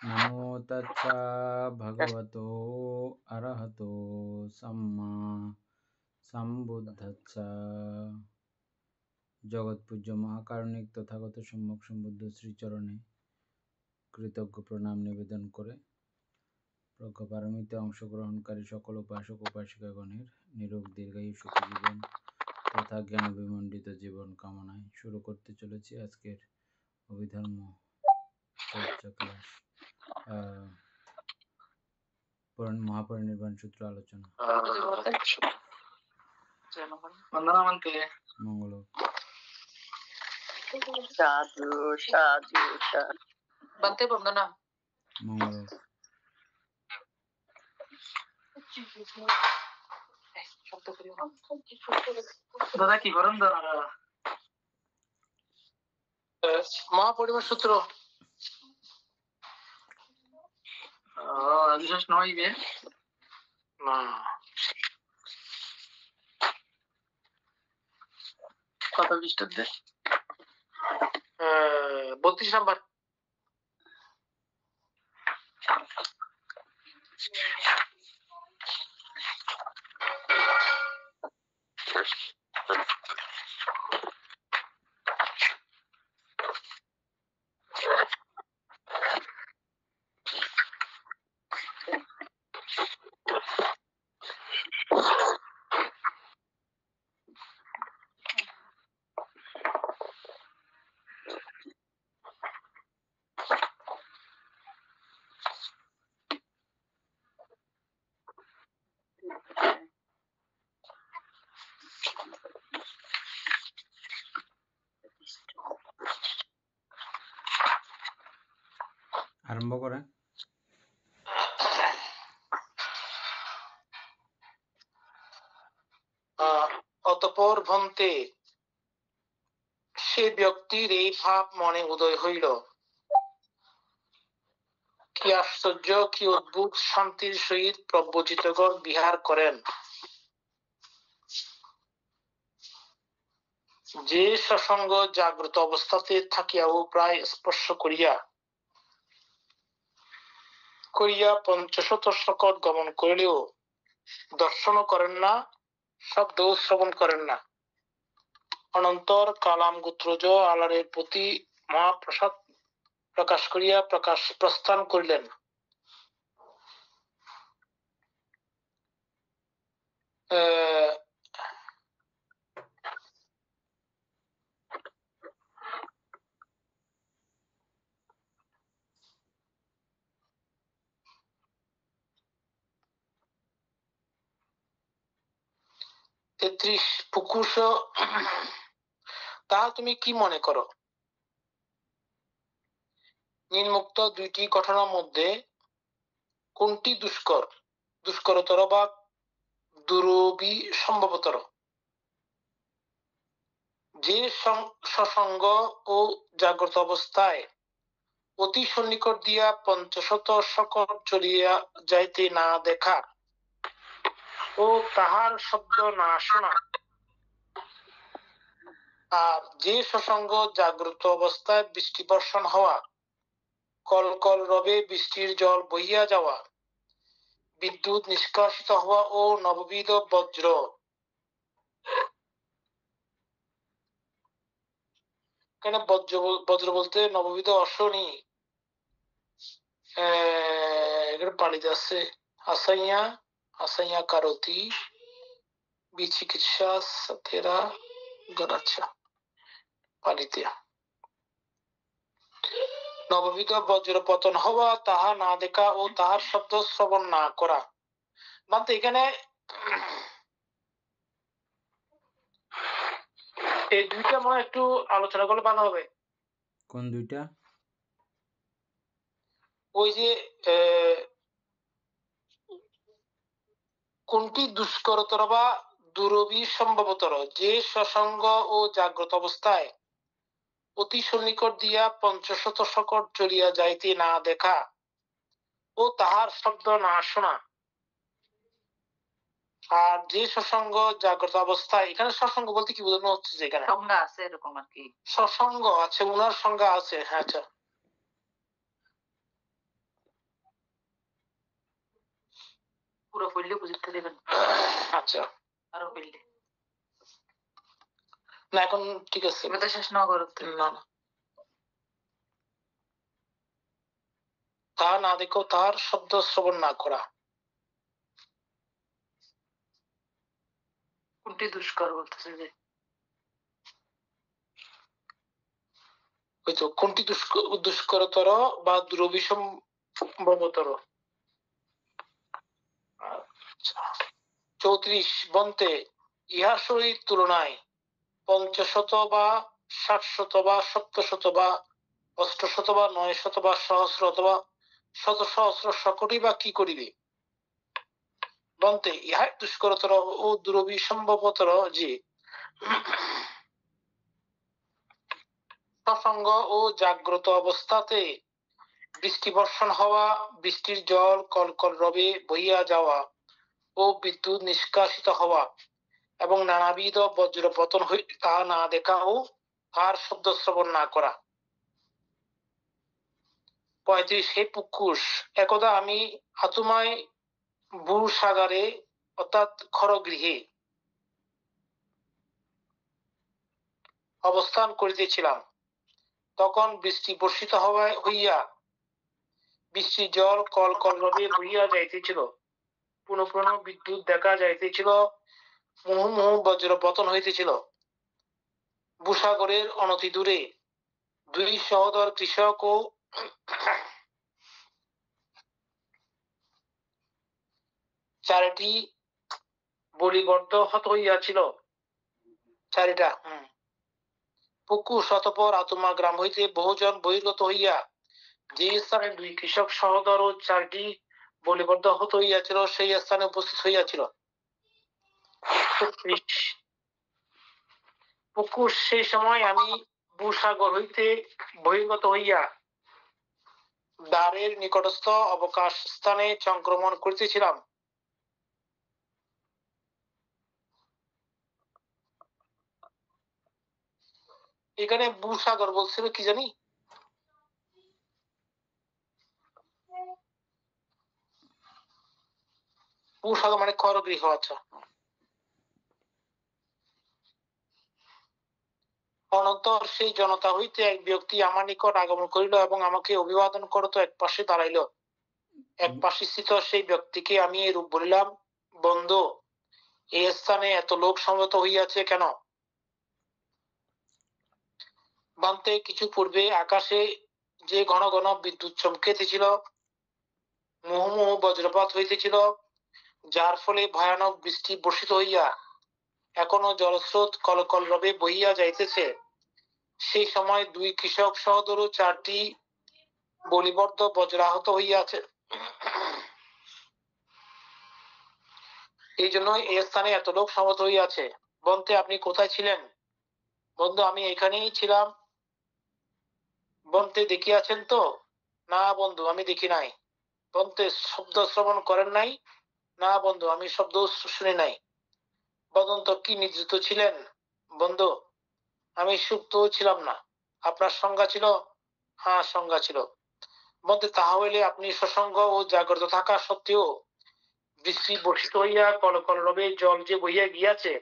নমো তচ্ছা ভগবতো অরহতো সম্মা সম্বুদ্ধচ্ছা। জগৎপূজ্য মহাকারণিক তথাগত সম্যক সম্বুদ্ধ শ্রীচরণে কৃতজ্ঞ প্রণাম নিবেদন করে প্রজ্ঞাপারমিতে অংশগ্রহণকারী সকল উপাসক উপাসিকাগণের নিরোগ দীর্ঘায়ু সুখী জীবন তথা জ্ঞান বিমণ্ডিত জীবন কামনায় শুরু করতে চলেছি আজকের অভিধর্ম চর্চা ক্লাস, মহাপরিনির্বাণ সূত্র আলোচনা। মঙ্গল সাধু সাধু বলতে বন্দনা মঙ্গল দাদা কি করেন দাদা? মহাপরিবার সূত্র বিশেষ নয় বে না কত খ্রিস্টাব্দে 32 নাম্বার। আরম্ভ করে। অতঃপর ভন্তে সে ব্যক্তির এই ভাব মনে উদয় হইল, কি আশ্চর্য, কি অদ্ভুত শান্তির সহিত প্রব্রজিতগণ বিহার করেন। যে সৎসঙ্গ জাগ্রত অবস্থাতে থাকিয়াও প্রায় স্পর্শ করিয়া করিয়া পঞ্চশত শকট গমন করিলেও দর্শনও করেন না, শব্দও শ্রবণ করেন না, অনন্তর কালাম গোত্রজ আলারের প্রতি মহাপ্রসাদ প্রকাশ করিয়া প্রস্থান করিলেন। পুকুশ, তাহা তুমি কি মনে করো? নিম্নোক্ত দুইটি ঘটনার মধ্যে কোনটি দুষ্করতর বা দুরবি সম্ভবতর? যে সৎসঙ্গ ও জাগ্রত অবস্থায় অতি সন্নিকট দিয়া পঞ্চশত শকট চলিয়া যাইতে না দেখা ও তাহার শব্দ না শোনা, আর যে সৎসঙ্গ জাগ্রত অবস্থায় বৃষ্টি বর্ষণ হওয়া, কলকল রবে বৃষ্টির জল বহিয়া যাওয়া, বিদ্যুৎ নিষ্কাশিত হওয়া ও নববিধ বজ্র, কেন বজ্র বলতে নববিধ অশ্বনি এগুলো পালিত আছে। আসাইয়া আসাইয়া কারতি বিচিকিৎসা সাথেরা গড়াচ্ছা পালিতে নববিধ বজ্র পতন হওয়া, তাহা না দেখা ও তাহার শব্দ শ্রবণ না করা। মানে এখানে এই দুইটা মনে একটু আলোচনা করলে ভালো হবে। কোন দুইটা? ওই যে কোনটি দুষ্করতর বা দুরবি সম্ভবতর? যে সৎসঙ্গ ও জাগ্রত অবস্থায় অতি সন্নিকট দিয়া পঞ্চশত শকট চলিয়া যাইতে না দেখা ও তাহার শব্দ না শোনা, আর যে সৎসঙ্গ জাগ্রত অবস্থায়, এখানে সৎসঙ্গ বলতে কি বোঝানো হচ্ছে? যে এখানে সংজ্ঞা আছে এরকম আর কি, সৎসঙ্গ আছে, উনার সংজ্ঞা আছে। হ্যাঁ, আচ্ছা, পুরো পড়লে বুঝতে দেবেন। আচ্ছা, আরো পড়লে না এখন ঠিক আছে, এবার তো শেষ না করতে। না না, তা না দেখো তার শব্দ শ্রবণ না করা। কোনটি দুষ্কর বলতেছে যে ওই তো কোনটি দুষ্করতর বা দুরভিসম্ভবতর। 34 বন্তে ইহার সহিত তুলনায় 50 বা 60 বা 70 বা 80 বা 900 বা সহস্র অথবা শত সহস্র সকটি বা কি করিবে। বন্তে ইহাই দুষ্করতর ও দুরভিসম্ভবতর যে সৎসঙ্গ ও জাগ্রত অবস্থাতে বৃষ্টি বর্ষণ হওয়া, বৃষ্টির জল কলকল রবে বহিয়া যাওয়া ও বিদ্যুৎ নিষ্কাশিত হওয়া এবং নানাবিধ বজ্রপতন হইতে তাহা না দেখা ও তাহার শব্দ শ্রবণ না করা। 35 হে পুকুশ, একদা আমি হাতুমায় ভূসাগরে অর্থাৎ খরগৃহে অবস্থান করিতেছিলাম। তখন বৃষ্টি বর্ষিত হইয়া বৃষ্টির জল কল কল রবে বহিয়া যাইতেছিল, পুনঃ পুনঃ বিদ্যুৎ দেখা যাইতেছিল, মুহু মুহু বজ্রপতন হইতেছিল। ভূসাগরের অনতি দূরে 2 সহোদর কৃষক ও চারিটি বলিবদ্ধ হত হইয়াছিল। চারিটা পুকুর শতপর আতুমা গ্রাম হইতে বহুজন বহির্গত হইয়া যে স্থানে 2 কৃষক সহোদর ও 4টি বলিবদ্ধ হত হইয়াছিল সেই স্থানে উপস্থিত হইয়াছিল। পুকুর সেই সময় আমি ভূসাগর হইতে বহির্গত হইয়া দ্বারের নিকটস্থ অবকাশ স্থানে সংক্রমণ করিতেছিলাম। এখানে ভূসাগর বলছিল কি জানি, ভূসাগর মানে খরগৃহ। আচ্ছা, অনন্তর সেই জনতা হইতে এক ব্যক্তি আমার নিকট আগমন করিল এবং আমাকে অভিবাদন করত এক পাশে দাঁড়াইল। এক পাশে স্থিত সেই ব্যক্তিকে আমি এরূপ বলিলাম, বন্ধু, এই স্থানে এত লোক সমবেত হইয়াছে কেন? বান্তে কিছু পূর্বে আকাশে যে ঘন ঘন বিদ্যুৎ চমকিতেছিল, মুহু মুহু বজ্রপাত হইতেছিল, যার ফলে ভয়ানক বৃষ্টি বর্ষিত হইয়া এখনো জলস্রোত কলকল রবে বহিয়া যাইতেছে, সেই সময় 2 কৃষক সহোদর ও 4টি বলিবদ্ধ বজ্রাহত হইয়াছে। এই জন্য এই স্থানে এত লোক সমবেত হইয়াছে। বন্তে আপনি কোথায় ছিলেন? বন্ধু, আমি এখানেই ছিলাম। বন্তে দেখিয়াছেন তো? না বন্ধু, আমি দেখি নাই। বন্তে শব্দ শ্রবণ করেন নাই? না বন্ধু, আমি শব্দ শুনি নাই। বদন্ত কি নিদ্রিত ছিলেন? বন্ধু, আমি সুপ্ত ছিলাম না। আপনার সংজ্ঞা ছিল? হ্যাঁ, সংজ্ঞা ছিল। বন্ধু, তাহা হইলে আপনি সসঙ্গ ও জাগ্রত থাকা সত্ত্বেও বৃষ্টি বর্ষিত হইয়া কলকল রবে জল যে বহিয়া গিয়াছে,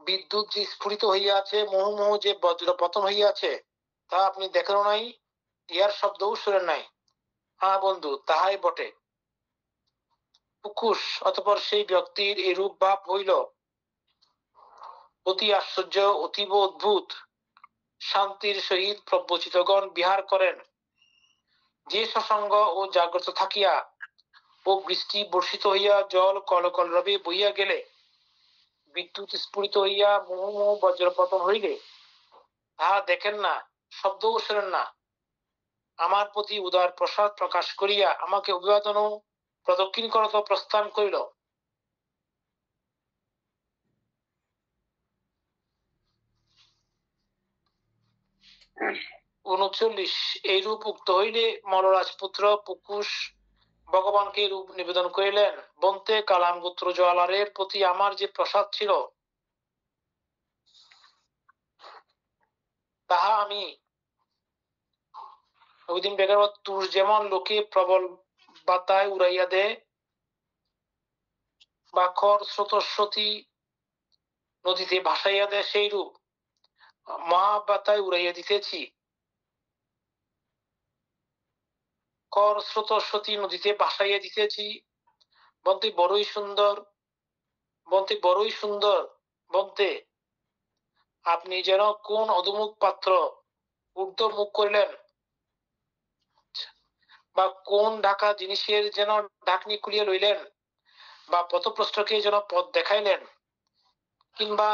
বিদ্যুৎ যে স্ফুরিত হইয়াছে, মুহু মুহু যে বজ্রপতন হইয়াছে, তা আপনি দেখেন নাই, ইহার শব্দও শুনেন নাই। হ্যাঁ বন্ধু, তাহাই বটে। পুকুশ, অতঃপর সেই ব্যক্তির এরূপ ভাব হইল, অতি আশ্চর্য, অতীব অদ্ভুত, শান্তির সহিত প্রব্রচিতগণ বিহার করেন। যে সসঙ্গ ও জাগ্রত থাকিয়া ও বৃষ্টি বর্ষিত হইয়া জল কলকল রবে বইয়া গেলে, বিদ্যুৎ স্ফুরিত হইয়া মুহু মুহু বজ্রপতন হইলে তাহা দেখেন না, শব্দও শোনেন না, আমার প্রতি উদার প্রসাদ প্রকাশ করিয়া আমাকে অভিবাদন ও প্রদক্ষিণ করত প্রস্থান করিল। উনচল্লিশ, এইরূপ উক্ত হইলে মলরাজপুত্র পুকুশ ভগবানকে রূপ নিবেদন করিলেন, বন্তে কালাম গোত্র জোয়ালারের প্রতি আমার যে প্রসাদ ছিল তাহা আমি ওইদিন বেকার তুষ যেমন লোকে প্রবল বাতায় উড়াইয়া দেয়, বা খর স্রোতস্বতী নদীতে ভাসাইয়া দেয়, সেই রূপ মহাবাতায় উড়াইয়া দিতেছি। খর স্রোতস্বতী নদীতে ভাসাইয়া দিতেছি। বলতে বড়ই সুন্দর, বলতে বড়ই সুন্দর, বলতে আপনি যেন কোন অধমুখ পাত্র ঊর্ধ্ব মুখ করিলেন, বা কোন ঢাকা জিনিসের যেন ঢাকনি খুলিয়া লইলেন, বা পথপ্রষ্টকে যেন পথ দেখাইলেন, কিংবা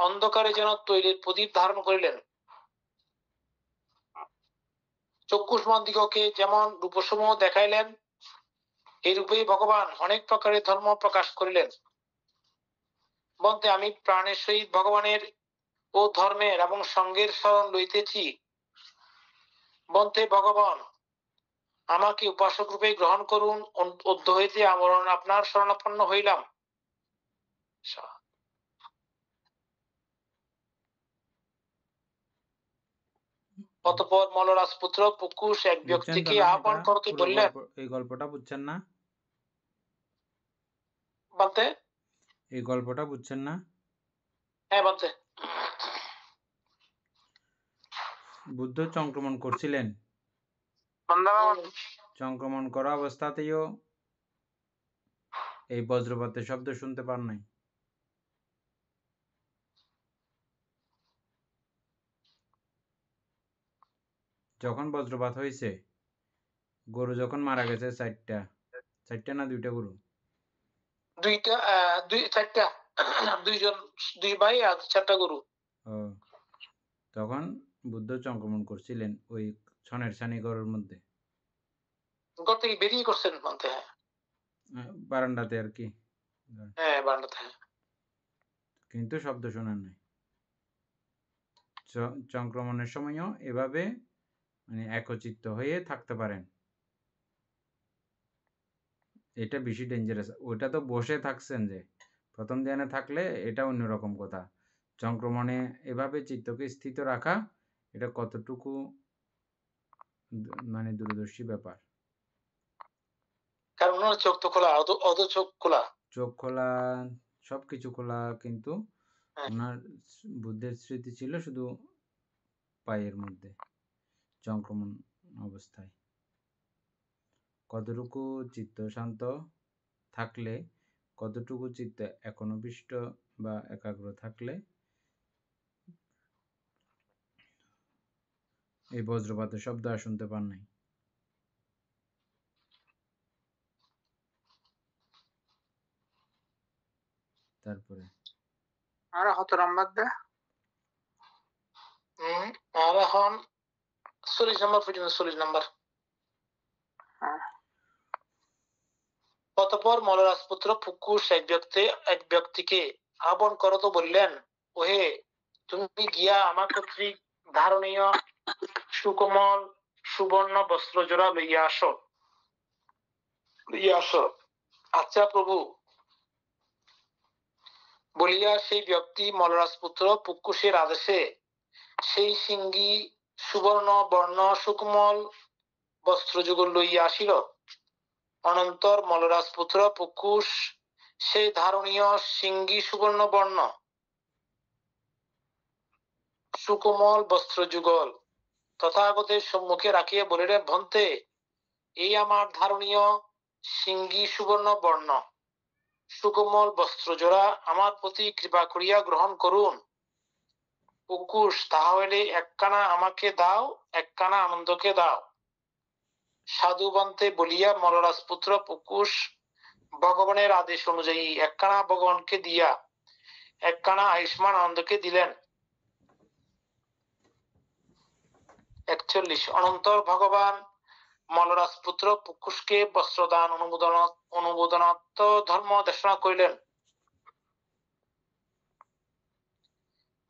অন্ধকারে যেন তৈলের প্রদীপ ধারণ করিলেন। চক্ষুষ্মান দিগকে যেমন রূপসমূহ দেখাইলেন, এই রূপেই ভগবান অনেক প্রকারের ধর্ম প্রকাশ করিলেন। বলতে আমি প্রাণের সহিত ভগবানের ও ধর্মের এবং সঙ্গের শরণ লইতেছি। বলতে ভগবান আমাকে উপাসক রূপে গ্রহণ করুন, অদ্য হইতে আমরণ আপনার শরণাপন্ন হইলাম। অতঃপর মলরাজপুত্র পুকুশ এক বুঝছেন তো ব্যক্তিকে না? আহ্বান এটা করতে পুরো বললেন। এই গল্পটা বুঝছেন না? বলতে এই গল্পটা বুঝছেন না? হ্যাঁ বলতে বুদ্ধ সংক্রমণ করছিলেন, সংক্রমণ করা অবস্থাতেও এই বজ্রপাতের শব্দ শুনতে পান নাই। যখন বজ্রপাত হয়েছে, গরু যখন মারা গেছে, চারটা না দুইটা গরু, দুইটা চারটা, দুই ভাই আর 4টা গরু। তখন বুদ্ধ সংক্রমণ করছিলেন ওই ছনের ছানি ঘরের মধ্যে, ঘর থেকে বেরিয়ে করছেন বলতে। হ্যাঁ বারান্দাতে আর কি, হ্যাঁ বারান্দাতে। কিন্তু শব্দ শোনার নাই। সংক্রমণের সময়ও এভাবে মানে একচিত্ত হয়ে থাকতে পারেন, এটা বেশি ডেঞ্জারাস। ওটা তো বসে থাকছেন, যে প্রথম ধ্যানে থাকলে এটা অন্যরকম কথা। সংক্রমণে এভাবে চিত্তকে স্থিত রাখা, এটা কতটুকু মানে দূরদর্শী ব্যাপার। কারণ ওনার চোখ তো খোলা, অধ চোখ খোলা, চোখ খোলা, সবকিছু খোলা, কিন্তু ওনার বুদ্ধের স্মৃতি ছিল শুধু পায়ের মধ্যে সংক্রমণ অবস্থায়। কতটুকু চিত্ত শান্ত থাকলে, কতটুকু চিত্ত একনিষ্ঠ বা একাগ্র থাকলে এই বজ্রপাতের শব্দ আর শুনতে পান নাই। তারপরে আর হত নাম্বার দে আর এখন 40 নম্বর পর্যন্ত, 40 নম্বর। অতঃপর মলরাজপুত্র পুকুশ এক ব্যক্তিকে আহ্বান করত বললেন, ওহে তুমি গিয়া আমার কর্তৃক ধারণীয় সুকোমল সুবর্ণ বস্ত্র জোড়া লইয়া আসো। আচ্ছা প্রভু, বলিয়া সেই ব্যক্তি মলরাজপুত্র পুকুশের আদেশে সেই সিঙ্গি সুবর্ণ বর্ণ সুকোমল বস্ত্রযুগল লইয়া আসিল। অনন্তর মলরাজপুত্র পুকুশ সেই ধারণীয় সিঙ্গি সুবর্ণ বর্ণ সুকোমল বস্ত্রযুগল তথাগতের সম্মুখে রাখিয়া বলিলেন, ভন্তে এই আমার ধারণীয় সিঙ্গি সুবর্ণ বর্ণ সুকোমল বস্ত্রজোড়া আমার প্রতি কৃপা করিয়া গ্রহণ করুন। পুকুশ, তাহা হইলে একখানা আমাকে দাও, একখানা আনন্দকে দাও। সাধু বন্তে বলিয়া মলরাজপুত্র পুকুশ ভগবানের আদেশ অনুযায়ী একখানা ভগবানকে দিয়া একখানা আয়ুষ্মান আনন্দকে দিলেন। 41 অনন্তর ভগবান মলরাজপুত্র পুকুশকে বস্ত্রদান অনুমোদনাত্ম ধর্ম দেশনা করিলেন।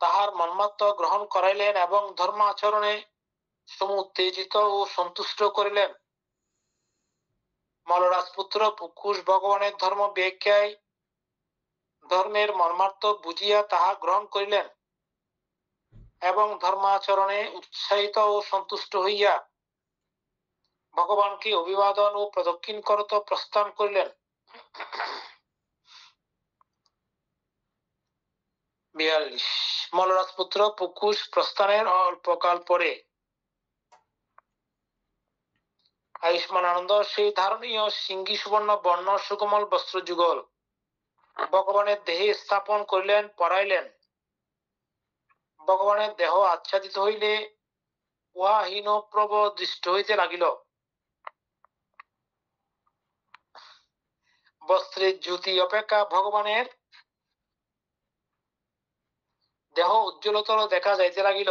তাহার মন্মত্ত গ্রহণ করাইলেন এবং ধর্ম আচরণে সমুত্তেজিত ও সন্তুষ্ট করিলেন। মলরাজপুত্র পুকুশ ভগবানের ধর্ম ব্যাখ্যায় ধর্মের মর্মার্থ বুঝিয়া তাহা গ্রহণ করিলেন এবং ধর্মাচরণে উৎসাহিত ও সন্তুষ্ট হইয়া ভগবানকে অভিবাদন ও প্রদক্ষিণ করত প্রস্থান করিলেন। 42 মল্লরাজপুত্র পুকুশ প্রস্থানের অল্পকাল পরে আয়ুষ্মান আনন্দ সেই ধারণীয় সিঙ্গি সুবর্ণ বর্ণ সুকোমল বস্ত্র যুগল ভগবানের দেহে স্থাপন করিলেন, পরাইলেন। ভগবানের দেহ আচ্ছাদিত হইলে উহা হীনপ্রভ দৃষ্ট হইতে লাগিল। বস্ত্রের জ্যোতি অপেক্ষা ভগবানের দেহ উজ্জ্বলতর দেখা যাইতে লাগিল।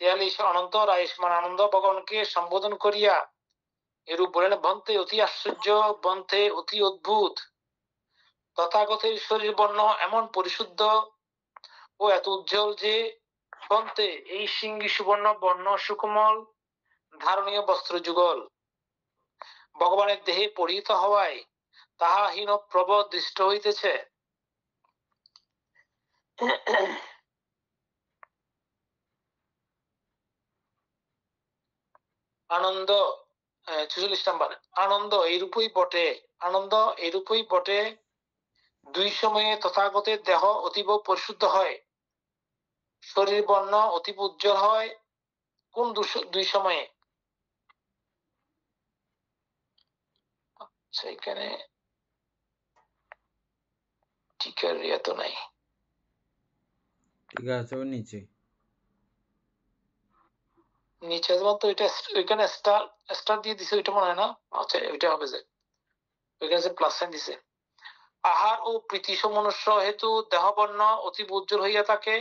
43 অনন্তর আয়ুষ্মান আনন্দ ভগবানকে সম্বোধন করিয়া এরূপ বলেন, বন্তে অতি আশ্চর্য, বন্তে অতি অদ্ভুত। তথাগতের শরীর বর্ণ এমন পরিশুদ্ধ ও এত উজ্জ্বল যে বন্তে এই সিঙ্গি সুবর্ণ বর্ণ সুকোমল ধারণীয় বস্ত্র যুগল ভগবানের দেহে পরিহিত হওয়ায় তাহা হীন প্রভ দৃষ্ট হইতেছে। আনন্দ 44 নম্বর। আনন্দ এইরূপই বটে, আনন্দ এইরূপই বটে। দুই সময়ে তথাগতের দেহ অতীব পরিশুদ্ধ হয়, শরীর বর্ণ অতীব উজ্জ্বল হয়। কোন দুই সময়ে? সেখানে টিকার ইয়া তো নাই। ঠিক আছে, ওর নিচে নিচে তো এটা ওইখানে স্টার দিয়ে দিছে, ওইটা মনে হয় না। আচ্ছা, ওইটা হবে যে ওইখানে যে প্লাস সাইন দিছে। আহার ও প্রীতি সমনুষ্য হেতু দেহবর্ণ অতীব উজ্জ্বল হইয়া থাকে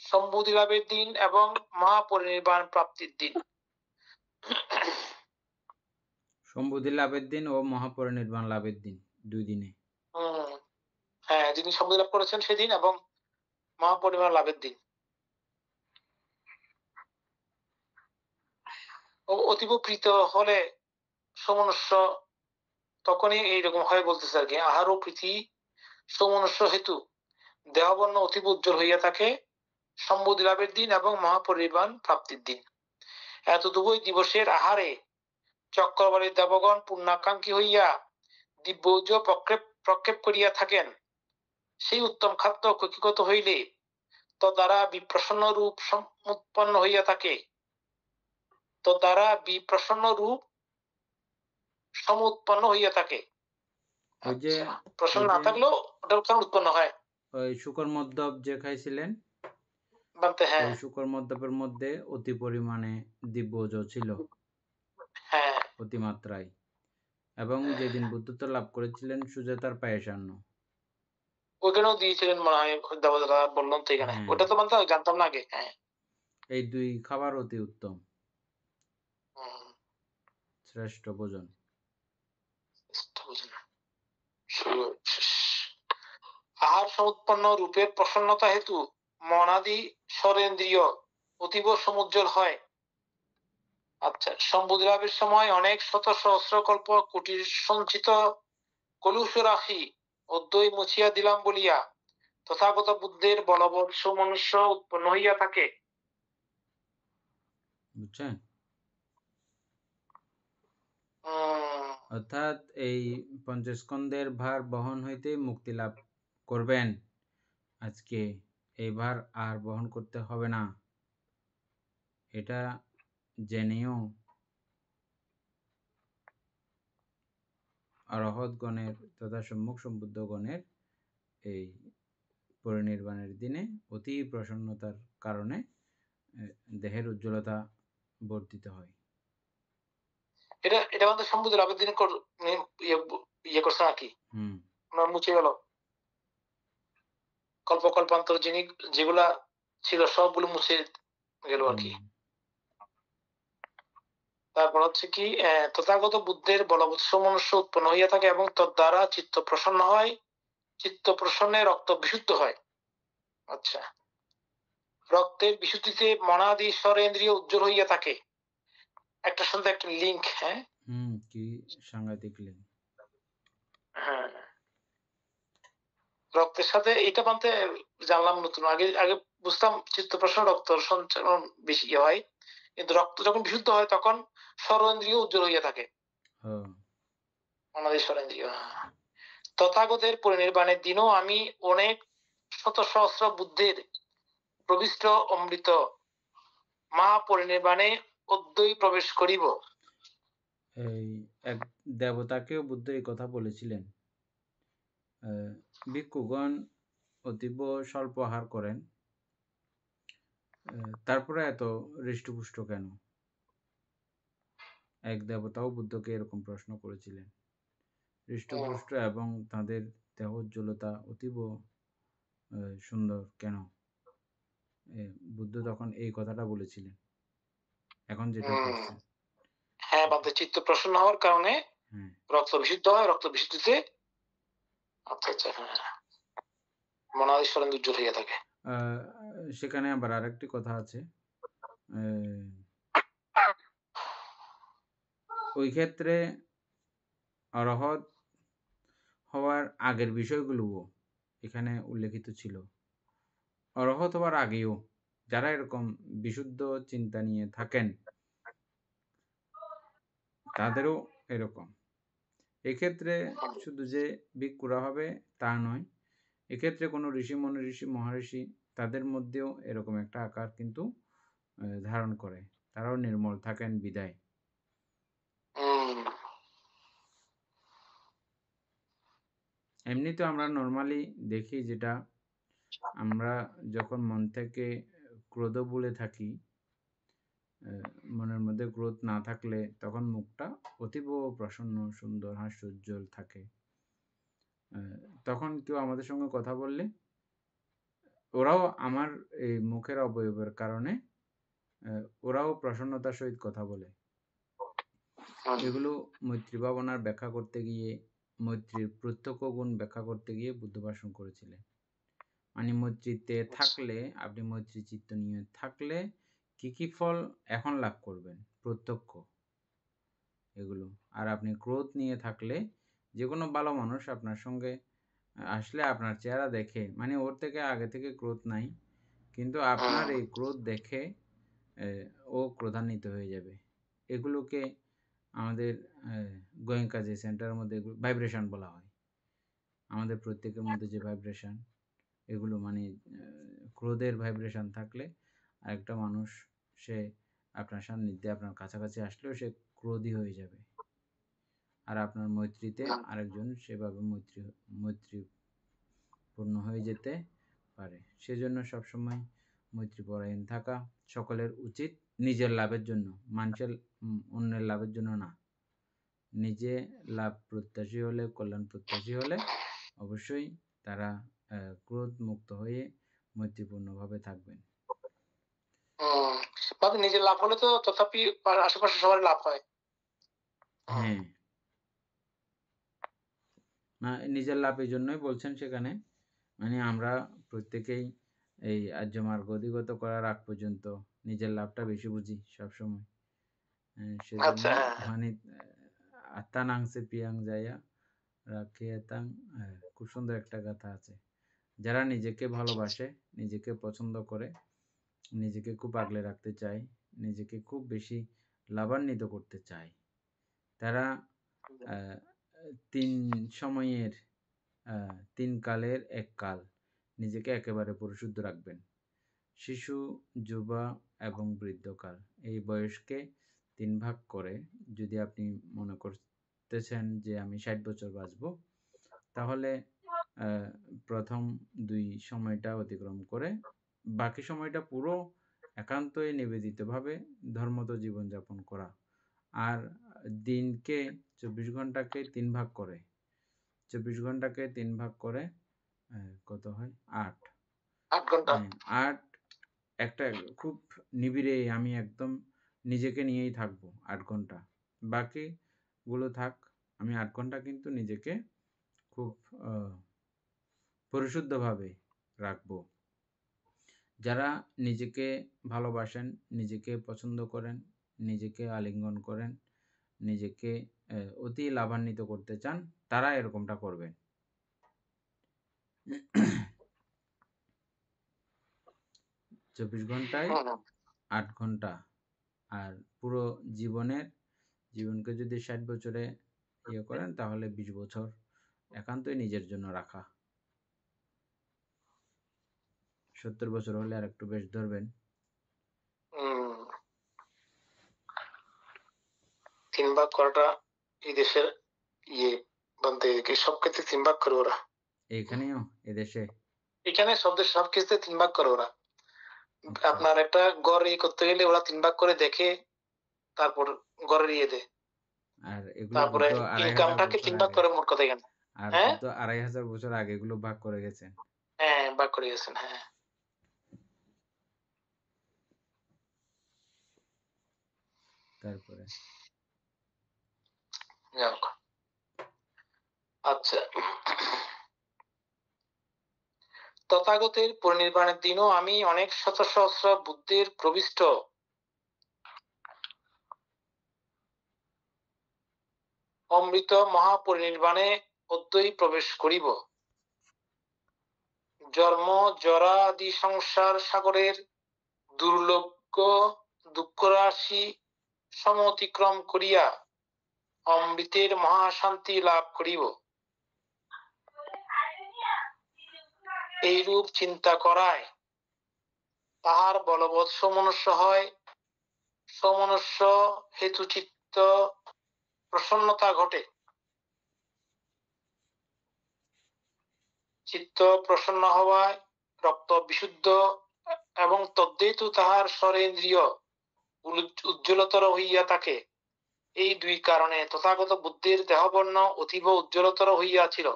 সম্বুদ্ধি লাভের দিন এবং মহাপরিনির্বাণ প্রাপ্তির দিন। সম্বুদ্ধি লাভের দিন ও মহাপরিনির্বাণ লাভের দিন, 2 দিনে। হ্যাঁ, যিনি সম্বুদ্ধি লাভ করেছেন সেদিন এবং মহাপরিনির্বাণ লাভের দিন। অতীব প্রীত হলে সমনুষ্য তখনই এইরকম হয় বলতেছে আর কি। আহার ও প্রীতি সমনুষ্য হেতু দেহবর্ণ অতীব উজ্জ্বল হইয়া থাকে সম্বুদ্ধি লাভের দিন এবং মহাপরিনির্বাণ প্রাপ্তির দিন। এতটুকুই দিবসের আহারে চক্রবর্তী দেবগণ পূর্ণাকাঙ্ক্ষী হইয়া দিব্যৌজ প্রক্ষেপ করিয়া থাকেন। সেই উত্তম খাদ্য কক্ষিগত হইলে তদ্বারা বিপ্রসন্ন রূপ উৎপন্ন হইয়া থাকে, তদ্বারা বিপ্রসন্ন রূপ সমুৎপন্ন হইয়া থাকে। ওই যে প্রসন্ন না থাকলেও ওটার কারণ উৎপন্ন হয়। ওই শুকর মদ্যপ যে খাইছিলেন, হ্যাঁ, ওই শুকর মদ্যপের মধ্যে অতি পরিমাণে দিব্যৌজ ছিল, হ্যাঁ, অতিমাত্রায়। এবং যেদিন বুদ্ধত্ব লাভ করেছিলেন সুজাতার পায়েসান্ন, ওইখানেও দিয়েছিলেন মনে হয় দেবতারা, বললাম তো এখানে। ওটা তো মানে জানতাম না আগে। হ্যাঁ, এই 2 খাবার অতি উত্তম, শ্রেষ্ঠ ভোজন। আহার সমুৎপন্ন রূপের প্রসন্নতা হেতু মনাদি স্বরেন্দ্রিয় অতীব সমুজ্জ্বল হয়। আচ্ছা, সম্বুদ্ধি লাভের সময় অনেক শত সহস্র কল্প কোটির সঞ্চিত কলুষ রাশি অদ্বৈ মুছিয়া দিলাম বলিয়া তথাগত বুদ্ধের বলবৎ মনুষ্য উৎপন্ন হইয়া থাকে। বুঝছেন? অর্থাৎ এই পঞ্চস্কন্ধের ভার বহন হইতে মুক্তি লাভ করবেন। আজকে এই ভার আর বহন করতে হবে না, এটা জেনেও অরহৎগণের তথা সম্মুখ সম্বুদ্ধগণের এই পরিনির্বাণের দিনে অতি প্রসন্নতার কারণে দেহের উজ্জ্বলতা বর্ধিত হয়। এটা আমাদের সম্বুদ্ধি লাভের দিনে ইয়ে করছে নাকি? মুছে গেল কল্পান্তর যেগুলা ছিল সবগুলো মুছে গেল আর কি। তারপর হচ্ছে কি, তথাগত বুদ্ধের বলবৎ মনুষ্য উৎপন্ন হইয়া থাকে এবং তদ্বারা চিত্ত প্রসন্ন হয়, চিত্ত প্রসন্নে রক্ত বিশুদ্ধ হয়। আচ্ছা, রক্তের বিশুদ্ধিতে মনাদি স্বরেন্দ্রিয় উজ্জ্বল হইয়া থাকে। একটা সাথে একটা লিঙ্ক। হ্যাঁ, কি সাংঘাতিক লিঙ্ক। হ্যাঁ, রক্তের সাথে এটা মানতে জানলাম নতুন। আগে বুঝতাম চিত্ত প্রসন্ন রক্ত সঞ্চালন বেশি হয়, কিন্তু রক্ত যখন বিশুদ্ধ হয় তখন সর্বেন্দ্রিয় উজ্জ্বল হইয়া থাকে। ও আমাদের সর্বেন্দ্রিয় তথাগতের পরিনির্বাণের দিনও আমি অনেক শত সহস্র বুদ্ধের প্রবিষ্ট অমৃত মা পরিনির্বাণে অদ্বৈ প্রবেশ করিব। এই এক দেবতাকেও বুদ্ধ এই কথা বলেছিলেন। ভিক্ষুগণ অতীব স্বল্প আহার করেন, তারপরে এত হৃষ্টপুষ্ট কেন? এক দেবতাও বুদ্ধকে এরকম প্রশ্ন করেছিলেন। হৃষ্টপুষ্ট এবং তাদের দেহোজ্জ্বলতা অতীব সুন্দর কেন? বুদ্ধ তখন এই কথাটা বলেছিলেন, এখন যেটা করছেন। হ্যাঁ, বাদে চিত্ত প্রসন্ন হওয়ার কারণে হ্যাঁ, রক্ত বিশুদ্ধ হয়, রক্ত বিশুদ্ধিতে আচ্ছা আচ্ছা হ্যাঁ মনাদি সরেন্দ্র উজ্জ্বল হইয়া থাকে। সেখানে আবার আরেকটি কথা আছে। ওই ক্ষেত্রে অরহৎ হওয়ার আগের বিষয়গুলোও এখানে উল্লেখিত ছিল। অরহৎ হওয়ার আগেও যারা এরকম বিশুদ্ধ চিন্তা নিয়ে থাকেন তাদেরও এরকম। এক্ষেত্রে শুধু যে ভিক্ষুরা হবে তা নয়, এক্ষেত্রে কোনো ঋষিমুনি, ঋষি মহারিষি তাদের মধ্যেও এরকম একটা আকার কিন্তু ধারণ করে। তারাও নির্মল থাকেন বিদায়। এমনি তো আমরা নর্মালি দেখি যেটা, আমরা যখন মন থেকে ক্রোধ বলে থাকি, মনের মধ্যে ক্রোধ না থাকলে তখন মুখটা অতীব প্রসন্ন, সুন্দর, হাস্যোজ্জ্বল থাকে। তখন কেউ আমাদের সঙ্গে কথা বললে ওরাও আমার এই মুখের অবয়বের কারণে ওরাও প্রসন্নতার সহিত কথা বলে। এগুলো মৈত্রী ভাবনার ব্যাখ্যা করতে গিয়ে, মৈত্রীর প্রত্যক্ষ গুণ ব্যাখ্যা করতে গিয়ে বুদ্ধ ভাষণ করেছিলেন। মানে মৈত্রীতে থাকলে, আপনি মৈত্রী চিত্ত নিয়ে থাকলে কি কি ফল এখন লাভ করবেন, প্রত্যক্ষ এগুলো। আর আপনি ক্রোধ নিয়ে থাকলে যে কোনো ভালো মানুষ আপনার সঙ্গে আসলে আপনার চেহারা দেখে, মানে ওর থেকে আগে থেকে ক্রোধ নাই, কিন্তু আপনার এই ক্রোধ দেখে ও ক্রোধান্বিত হয়ে যাবে। এগুলোকে আমাদের গোয়েঙ্কা যে সেন্টারের মধ্যে ভাইব্রেশন বলা হয়। আমাদের প্রত্যেকের মধ্যে যে ভাইব্রেশন, এগুলো মানে ক্রোধের ভাইব্রেশন থাকলে আরেকটা মানুষ সে আপনার সান্নিধ্যে, আপনার কাছাকাছি আসলেও সে ক্রোধী হয়ে যাবে। আর আপনার মৈত্রীতে আরেকজন সেভাবে মৈত্রীপূর্ণ হয়ে যেতে পারে। সেজন্য সবসময় মৈত্রীপরায়ণ থাকা সকলের উচিত, নিজের লাভের জন্য, মানুষের অন্যের লাভের জন্য না। নিজে লাভ প্রত্যাশী হলে, কল্যাণ প্রত্যাশী হলে অবশ্যই তারা ক্রোধ মুক্ত হয়ে মৈত্রীপূর্ণভাবে থাকবেন। নিজের লাভ হলে তো তথাপি আশেপাশে সবার লাভ হয়। হ্যাঁ, নিজের লাভ এই জন্যই বলছেন সেখানে, মানে আমরা প্রত্যেকেই এই আর্য মার্গ অধিগত করার আগ পর্যন্ত নিজের লাভটা বেশি বুঝি সবসময়। সেজন্য মানে আত্মানাংসে পিয়াং যাইয়া রাখিয়াতাং, খুব সুন্দর একটা কথা আছে। যারা নিজেকে ভালোবাসে, নিজেকে পছন্দ করে, নিজেকে খুব আগলে রাখতে চায়, নিজেকে খুব বেশি লাভান্বিত করতে চায়, তারা 3 সময়ের 3 কালের এক কাল নিজেকে একেবারে পরিশুদ্ধ রাখবেন। শিশু, যুবা এবং বৃদ্ধকাল, এই বয়সকে 3 ভাগ করে যদি আপনি মনে করতেছেন যে আমি 60 বছর বাঁচবো, তাহলে প্রথম 2 সময়টা অতিক্রম করে বাকি সময়টা পুরো একান্তই নিবেদিতভাবে ধর্মত জীবনযাপন করা। আর দিনকে 24 ঘন্টাকে 3 ভাগ করে, 24 ঘন্টাকে 3 ভাগ করে কত হয়? 8 ঘন্টা। 8 একটা খুব নিবিড়ে আমি একদম নিজেকে নিয়েই থাকবো 8 ঘন্টা। বাকিগুলো থাক, আমি 8 ঘন্টা কিন্তু নিজেকে খুব পরিশুদ্ধভাবে রাখবো। যারা নিজেকে ভালোবাসেন, নিজেকে পছন্দ করেন, নিজেকে আলিঙ্গন করেন, নিজেকে অতি লাভান্বিত করতে চান, তারা এরকমটা করবেন। 24 ঘন্টায় 8 ঘন্টা আর পুরো জীবনকে যদি 60 বছরে ইয়ে করেন তাহলে 20 বছর একান্তই নিজের জন্য রাখা। 70 বছর হলে আর একটু বেশ ধরবেন। হুম, 3 ভাগ করাটা এই দেশের ইয়ে বলতে সব ক্ষেত্রে 3 ভাগ করে ওরা। এইখানেও এদেশে এখানে সব ক্ষেত্রে 3 ভাগ করে ওরা। আচ্ছা। আপনার একটা ঘর করতে গেলে ওরা 3 ভাগ করে দেখে তারপর ঘরের দেয়। আর এগুলো তারপরে তো 2500 ইনকামটাকে বছর 3 ভাগ আগে। করে মোট কথা এখানে। আর হ্যাঁ তো 2500 বছর আগে এগুলো ভাগ করে গেছেন। হ্যাঁ ভাগ করে গেছেন। হ্যাঁ তারপরে যাক। আচ্ছা, তথাগতের পরিনির্বাণের দিনও আমি অনেক শত সহস্র বুদ্ধের প্রবিষ্ট অমৃত মহাপরিনির্বাণে অদ্বৈ প্রবেশ করিব। জন্ম জরা আদি সংসার সাগরের দুর্লভ দুঃখরাশি সমতিক্রম করিয়া অমৃতের মহাশান্তি লাভ করিব। এইরূপ চিন্তা করায় তাহার বলবৎ সমনুষ্য হয়, সমনুষ্য হেতু চিত্ত প্রসন্নতা ঘটে। চিত্ত প্রসন্ন হওয়ায় রক্ত বিশুদ্ধ এবং তদ্হেতু তাহার স্বরেন্দ্রিয় উজ্জ্বলতর হইয়া থাকে। এই দুই কারণে তথাগত বুদ্ধের দেহবর্ণ অতীব উজ্জ্বলতর হইয়াছিল।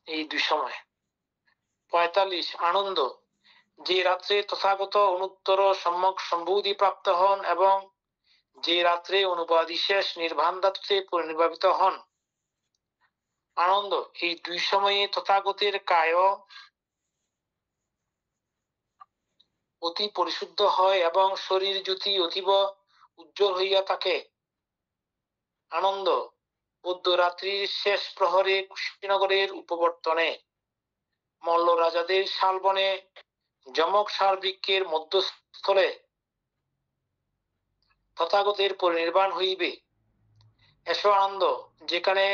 এই দুই সময় 45 আনন্দ, যে রাত্রে তথাগত অনুত্তর সম্যক সম্বুদ্ধি প্রাপ্ত হন এবং যে রাত্রে অনুপাদি শেষ নির্বাণ ধাতুতে পরিনির্বাপিত হন। আনন্দ, এই দুই সময়ে তথাগতের কায় অতি পরিশুদ্ধ হয় এবং শরীর জ্যোতি অতীব উজ্জ্বল হইয়া থাকে। আনন্দ, মধ্যরাত্রির শেষ প্রহরে কুশীনগরের উপবর্তনে মল্ল রাজাদের শালবনে যমক সার বৃক্ষের মধ্যস্থলে তথাগতের পরিনির্বাণ হইবে। এসো আনন্দ, যেখানে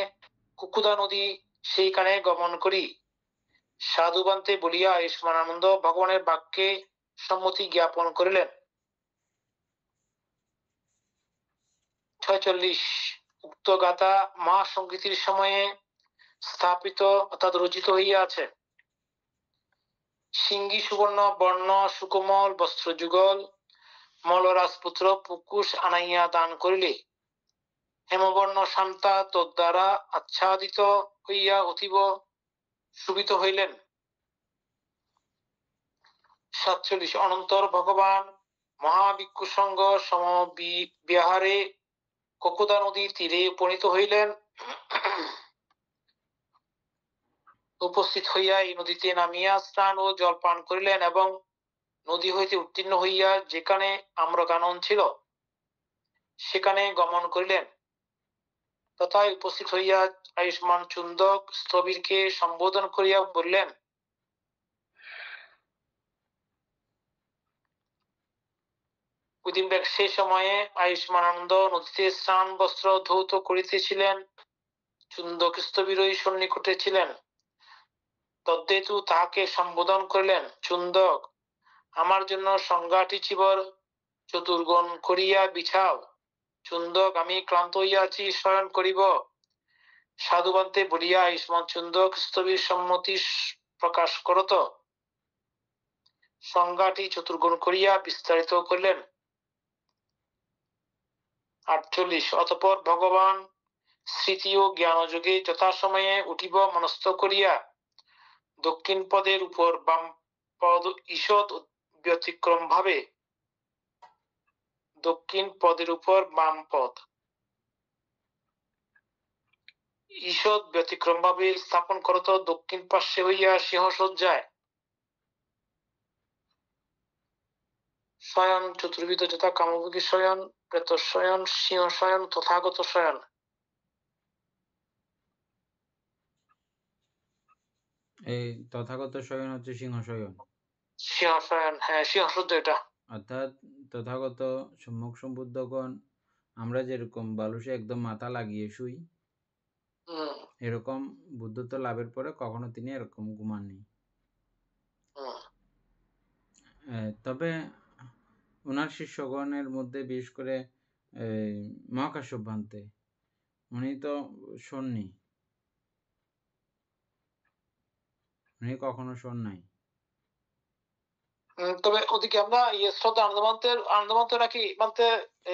কুকুদা নদী সেইখানে গমন করি। সাধুবান্তে বলিয়া আয়ুষ্মান আনন্দ ভগবানের বাক্যে সম্মতি জ্ঞাপন করিলেন। 46 উক্ত গাথা মহাসংগীতির সময়ে স্থাপিত অর্থাৎ রচিত হইয়াছে। সিঙ্গি সুবর্ণ বর্ণ সুকোমল বস্ত্র যুগল মলরাজপুত্র পুকুশ আনাইয়া দান করিলে হেমবর্ণ শান্তা তদ্বারা আচ্ছাদিত হইয়া অতীব সুবিত হইলেন। 47 অনন্তর ভগবান মহাভিক্ষু সঙ্গ সম বিহারে ককুদা নদীর তীরে উপনীত হইলেন। উপস্থিত হইয়া এই নদীতে নামিয়া স্নান ও জল পান করিলেন এবং নদী হইতে উত্তীর্ণ হইয়া যেখানে আম্রকানন ছিল সেখানে গমন করিলেন। তথায় উপস্থিত হইয়া আয়ুষ্মান চুন্দক স্থবিরকে সম্বোধন করিয়া বললেন, সেই সময়ে আয়ুষ্মানন্দ নদীতে স্নান বস্ত্র ধৌত করিতেছিলেন। চুন্দক স্থবির ওই সন্নিকটে ছিলেন। তদ্হেতু তাহাকে সম্বোধন করিলেন, চুন্দক, আমার জন্য সংজ্ঞাটি চিবর চতুর্গুণ করিয়া বিছাও। চুন্দক, আমি ক্লান্ত হইয়াছি, শয়ন করিব। সাধুবান্তে বলিয়া আয়ুষ্মান চুন্দক স্থবির সম্মতি প্রকাশ করত সংজ্ঞাটি চতুর্গুণ করিয়া বিস্তারিত করিলেন। 48 অতঃপর ভগবান স্মৃতি ও জ্ঞানযোগে যথাসময়ে উঠিব মনস্থ করিয়া দক্ষিণ পদের উপর বাম পদ ঈষৎ ব্যতিক্রম ভাবে দক্ষিণ পদের উপর বাম পদ ঈষৎ ব্যতিক্রম ভাবে স্থাপন করত দক্ষিণ পার্শ্বে হইয়া সিংহসজ্জায় শয়ন চতুর্বিধ যথা কামভোগী শয়ন, প্রেত শয়ন, সিংহ শয়ন, তথাগত শয়ন। এই তথাগত শয়ন হচ্ছে সিংহ শয়ন। সিংহ শয়ন, হ্যাঁ সিংহসজ্জা এটা। অর্থাৎ তথাগত সম্যক সম্বুদ্ধগণ আমরা যেরকম বালুসে একদম মাথা লাগিয়ে শুই, হুম, এরকম বুদ্ধত্ব লাভের পরে কখনো তিনি এরকম ঘুমাননি। হুম, তবে ওনার শিষ্যগণের মধ্যে বিশেষ করে মহাকাশ্য ভান্তে উনি তো শোননি, উনি কখনো শোন নাই। তবে ওদিকে আমরা শ্রদ্ধা আনন্দমানতে নাকি মানতে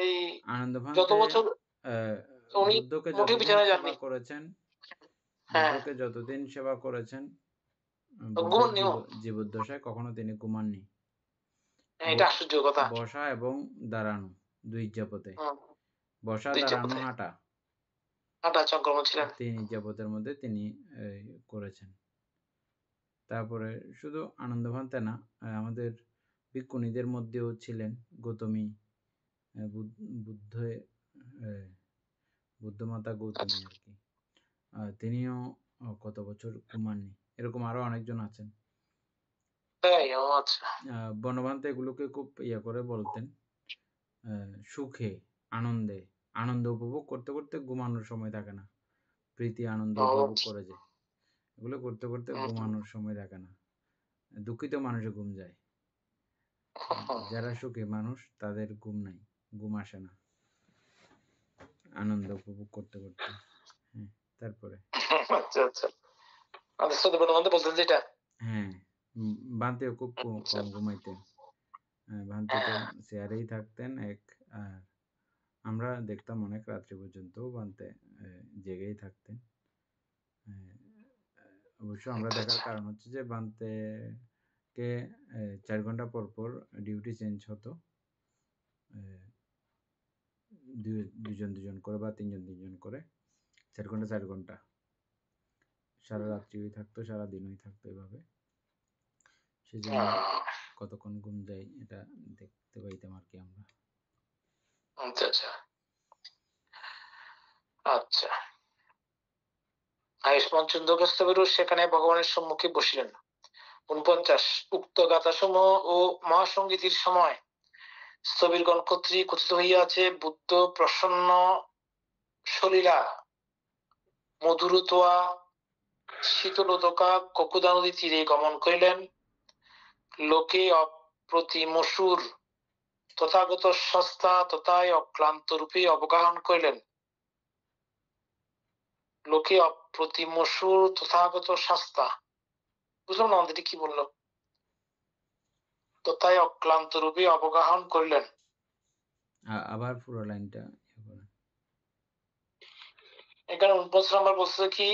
এই আনন্দ যত ভান্তে বছর উনি বুদ্ধকে মোটেও যতদিন বিছানায় সেবা যাননি। করেছেন, হ্যাঁ, বুদ্ধকে যতদিন সেবা করেছেন, বুদ্ধের ঘুমাননিও। জীবদ্দশায় কখনো তিনি ঘুমাননি। এটা আশ্চর্য কথা। বসা এবং দাঁড়ানো দুই ইজ্জাপতে, হুম, বসা দিচ্ছে দাঁড়ানো কোথায় হাঁটা আটা সংক্রমণ ছিলেন। 3 ইজ্জাপতের মধ্যে তিনি করেছেন। তারপরে শুধু আনন্দ ভান্তে না, আমাদের ভিক্ষুণীদের মধ্যেও ছিলেন গৌতমী, বুদ্ধে বুদ্ধমাতা গৌতমী আচ্ছা, আর কি। তিনিও কত বছর ঘুমাননি। এরকম আরো অনেকজন আছেন। তাই? ও আচ্ছা। বনভান্তে এগুলোকে খুব করে বলতেন, সুখে, আনন্দে, আনন্দ উপভোগ করতে করতে ঘুমানোর সময় থাকে না। প্রীতি আনন্দ ও উপভোগ আচ্ছা। করে যায়, এগুলো করতে করতে হুম, ঘুমানোর সময় থাকে না। দুঃখিত মানুষের ঘুম যায়, হুম, যারা সুখী মানুষ তাদের ঘুম নাই, ঘুম আসে না আনন্দ উপভোগ করতে করতে। হ্যাঁ, তারপরে আচ্ছা, আচ্ছা। আমাদের শ্রদ্ধা বর্ধমান বলতেন যেটা। হ্যাঁ, ভান্তেও খুব আচ্ছা, কম ঘুমাইতেন। ভান্তে তো হ্যাঁ, চেয়ারেই থাকতেন আর আমরা দেখতাম অনেক রাত্রি পর্যন্ত ভান্তে জেগেই থাকতেন। অবশ্য আমরা আচ্ছা, দেখার আচ্ছা। কারণ হচ্ছে যে ভান্তে কে 4 ঘন্টা পর পর ডিউটি চেঞ্জ হতো। দুজন করে বা তিনজন করে 4 ঘন্টা 4 ঘন্টা, সারা রাত্রিই থাকতো, সারা দিনই থাকতো এভাবে। সেজন্য কতক্ষণ ঘুম যায় এটা দেখতে পাইতাম আর কি আমরা। আচ্ছা, আচ্ছা, আচ্ছা। আয়ুষ্মান চন্দ্রকস্তবেরও সেখানে ভগবানের সম্মুখে বসিলেন। 49 উক্ত গাথাসমূহ ও মহাসঙ্গীতির সময় স্থবিরগণ কর্তৃক কথিত হইয়াছে, বুদ্ধ প্রসন্ন সলীলা মধুরতোয়া শীতলোদকা ককুদা নদী তীরে গমন করিলেন। লোকে অপ্রতিমসুর তথাগত সস্তা তথায় অক্লান্ত রূপে অবগাহন করিলেন। লোকে অপ্রতিমসুর তথাগত সস্তা, বুঝলাম না আমাদের কি বললো, তথায় অক্লান্ত রূপে অবগাহন করিলেন। আবার পুরো লাইনটা করেন। এখানে 49 নম্বর বলছে কি,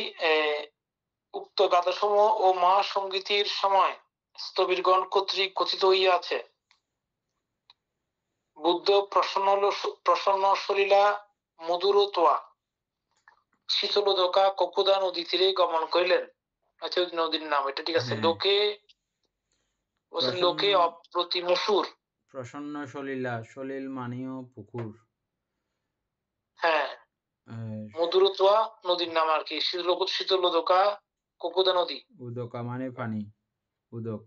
উক্ত গাথাসমূহ ও মহাসঙ্গীতির সময় স্থবিরগণ কর্তৃক কথিত হইয়াছে, বুদ্ধ প্রসন্ন সলীলা মধুরতোয়া শীতলোদকা ককুদা নদী তীরে গমন করিলেন। আচ্ছা, ওই নদীর নাম এটা ঠিক আছে। হ্যাঁ, লোকে প্রসন্ন অপ্রতিমসুর। প্রসন্ন সলিলা, সলিল মানেও পুকুর। হ্যাঁ, আহ, মধুরতোয়া নদীর নাম আর কি। শীতলোদকা ককুদা নদী। উদকা মানে পানি, উদক।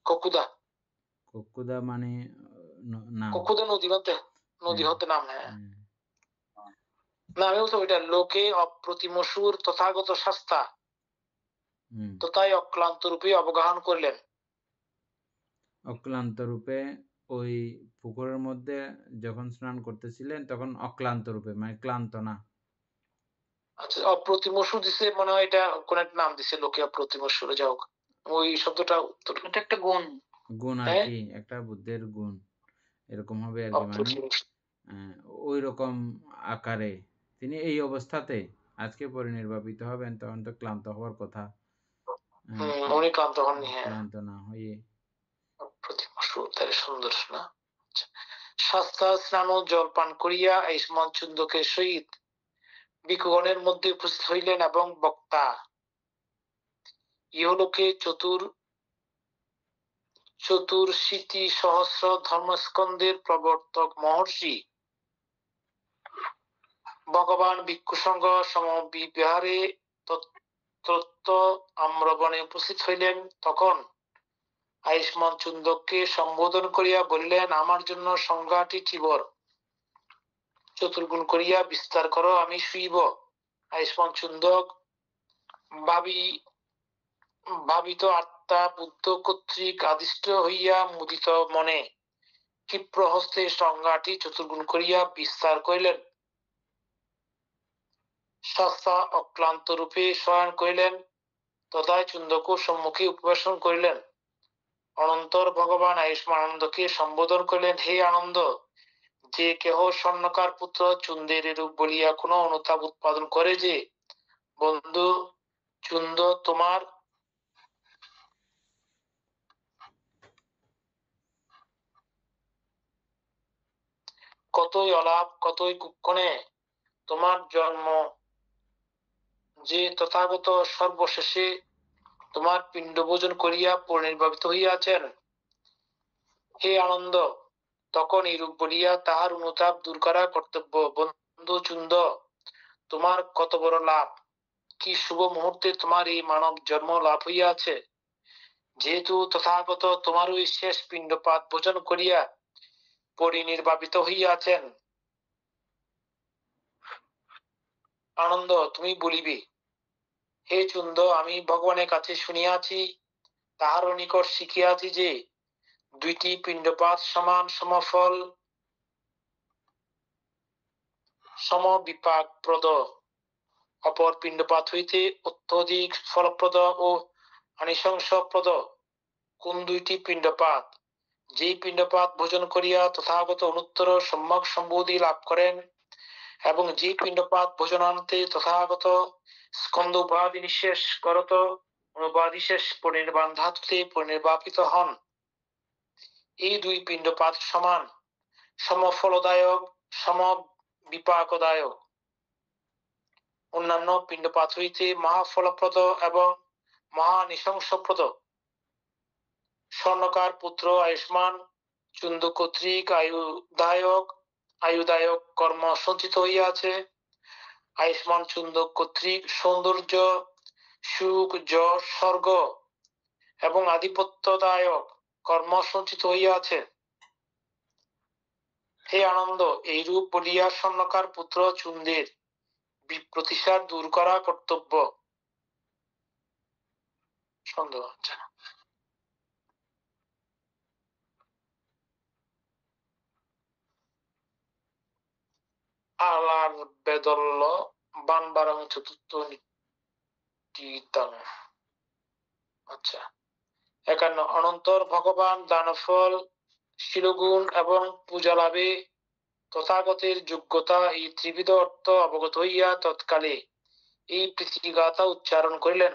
ককুদা ককুদা মানে নাম। ককুদা নদী হতে, নদী হ্যাঁ, হতে নাম। হ্যাঁ, হ্যাঁ, না আমি বলছি ওইটা লোকে অপ্রতিমসুর তথাগত শাস্তা হুম। তথায় অক্লান্ত রূপে অবগাহন করিলেন। অক্লান্ত রূপে ওই পুকুরের মধ্যে যখন স্নান করতেছিলেন তখন অক্লান্ত রূপে মানে ক্লান্ত না। আচ্ছা, অপ্রতিমসুর দিছে মনে হয়, এটা কোন একটা নাম দিছে লোকে অপ্রতিমসুর, যাও ওই শব্দটা উত্তর, এটা একটা গুণ। গুণ আর হ্যাঁ, কি, একটা বুদ্ধের গুণ এরকম হবে আর কি। মানে অপ্রতিমসুর। ওই রকম আকারে তিনি এই অবস্থাতে আজকে পরিনির্বাপিত হবেন, তখন তো ক্লান্ত হওয়ার কথা। উনি ক্লান্ত হননি। হ্যাঁ, ক্লান্ত না হয়ে অপ্রতিমসুর তাহলে সুন্দর না। আচ্ছা। শাস্তা স্নান ও জল পান করিয়া এই মনচুন্দকের সহিত ভিক্ষুগণের মধ্যে উপস্থিত হইলেন এবং বক্তা ইহলোকে চতুর্শীতি সহস্র ধর্মস্কন্ধের প্রবর্তক মহর্ষি ভগবান ভিক্ষুসঙ্গ সমবিহারে তত্ত্ব আম্রবণে উপস্থিত হইলেন। তখন আয়ুষ্মান চুন্দককে সম্বোধন করিয়া বলিলেন, আমার জন্য সংজ্ঞাটি চিবর, চতুর্গুণ করিয়া বিস্তার করো, আমি শুইব। আয়ুষ্মান চুন্দক ভাবিত আত্মা বুদ্ধ কর্তৃক আদিষ্ট হইয়া মুদিত মনে ক্ষিপ্র হস্তে সংজ্ঞাটি চতুর্গুণ করিয়া বিস্তার করিলেন। সস্তা অক্লান্ত রূপে শয়ন করিলেন, তথায় চুন্দক সম্মুখে উপবেশন করিলেন। অনন্তর ভগবান আয়ুষ্মান আনন্দকে সম্বোধন করিলেন, হে আনন্দ, যে কেহ স্বর্ণকার পুত্র চুন্দের রূপ বলিয়া কোন অনুতাপ উৎপাদন করে, যে বন্ধু চুন্দ তোমার কতই অলাভ, কতই কুক্ষণে তোমার জন্ম, যে তথাগত সর্বশেষে তোমার পিণ্ড ভোজন করিয়া পরিনির্বাপিত হইয়াছেন। হে আনন্দ, তখন এই রূপ বলিয়া তাহার অনুতাপ দূর করা কর্তব্য। বন্ধু চুন্দ, তোমার কত বড় লাভ, কি শুভ মুহূর্তে তোমার এই মানব জন্ম লাভ হইয়াছে। যেহেতু তথাগত তোমার ওই শেষ পিণ্ডপাত ভোজন করিয়া পরিনির্বাপিত হইয়াছেন। আনন্দ, তুমি বলিবে, হে চুন্দ, আমি ভগবানের কাছে শুনিয়াছি, তাহার নিকট শিখিয়াছি যে দুইটি পিণ্ডপাত সমান সমফল সমবিপাকপ্রদ, অপর পিণ্ডপাত হইতে অত্যধিক ফলপ্রদ ও আনিশংসপ্রদ। কোন দুইটি পিণ্ডপাত? যেই পিণ্ডপাত ভোজন করিয়া তথাগত অনুত্তর সম্যক সম্বোধি লাভ করেন, এবং যে পিণ্ডপাত ভোজনান্তে তথাগত স্কন্দ উপাধি নিঃশেষ করত অনুপাধি শেষ পরিনির্বাণ ধাতুতে পরিনির্বাপিত হন। এই দুই পিণ্ডপাত সমান সমফলদায়ক, সমবিপাকদায়ক। অন্যান্য পিণ্ডপাত হইতে মহাফলপ্রদ এবং মহানিশংসপ্রদ। স্বর্ণকার পুত্র আয়ুষ্মান চুন্দ কর্তৃক আয়ুদায়ক কর্ম সঞ্চিত হইয়াছে। আয়ুষ্মান চুন্দ কর্তৃক সৌন্দর্য, সুখ, যশ, স্বর্গ এবং আধিপত্যদায়ক কর্ম সঞ্চিত হইয়াছে। হে আনন্দ, এই রূপ বলিয়া স্বর্ণকার পুত্র চুন্দের বিপ্রতিসার দূর করা কর্তব্য। সন্দেহ হচ্ছে না। আলার বেদল্য বানবারং চতুর্থ নিতীতং। আচ্ছা, 51 অনন্তর ভগবান দানফল, শিরগুণ এবং পূজা লাভে তথাগতের যোগ্যতা এই ত্রিবিধ অর্থ অবগত হইয়া তৎকালে এই প্রীতিগাথা উচ্চারণ করিলেন।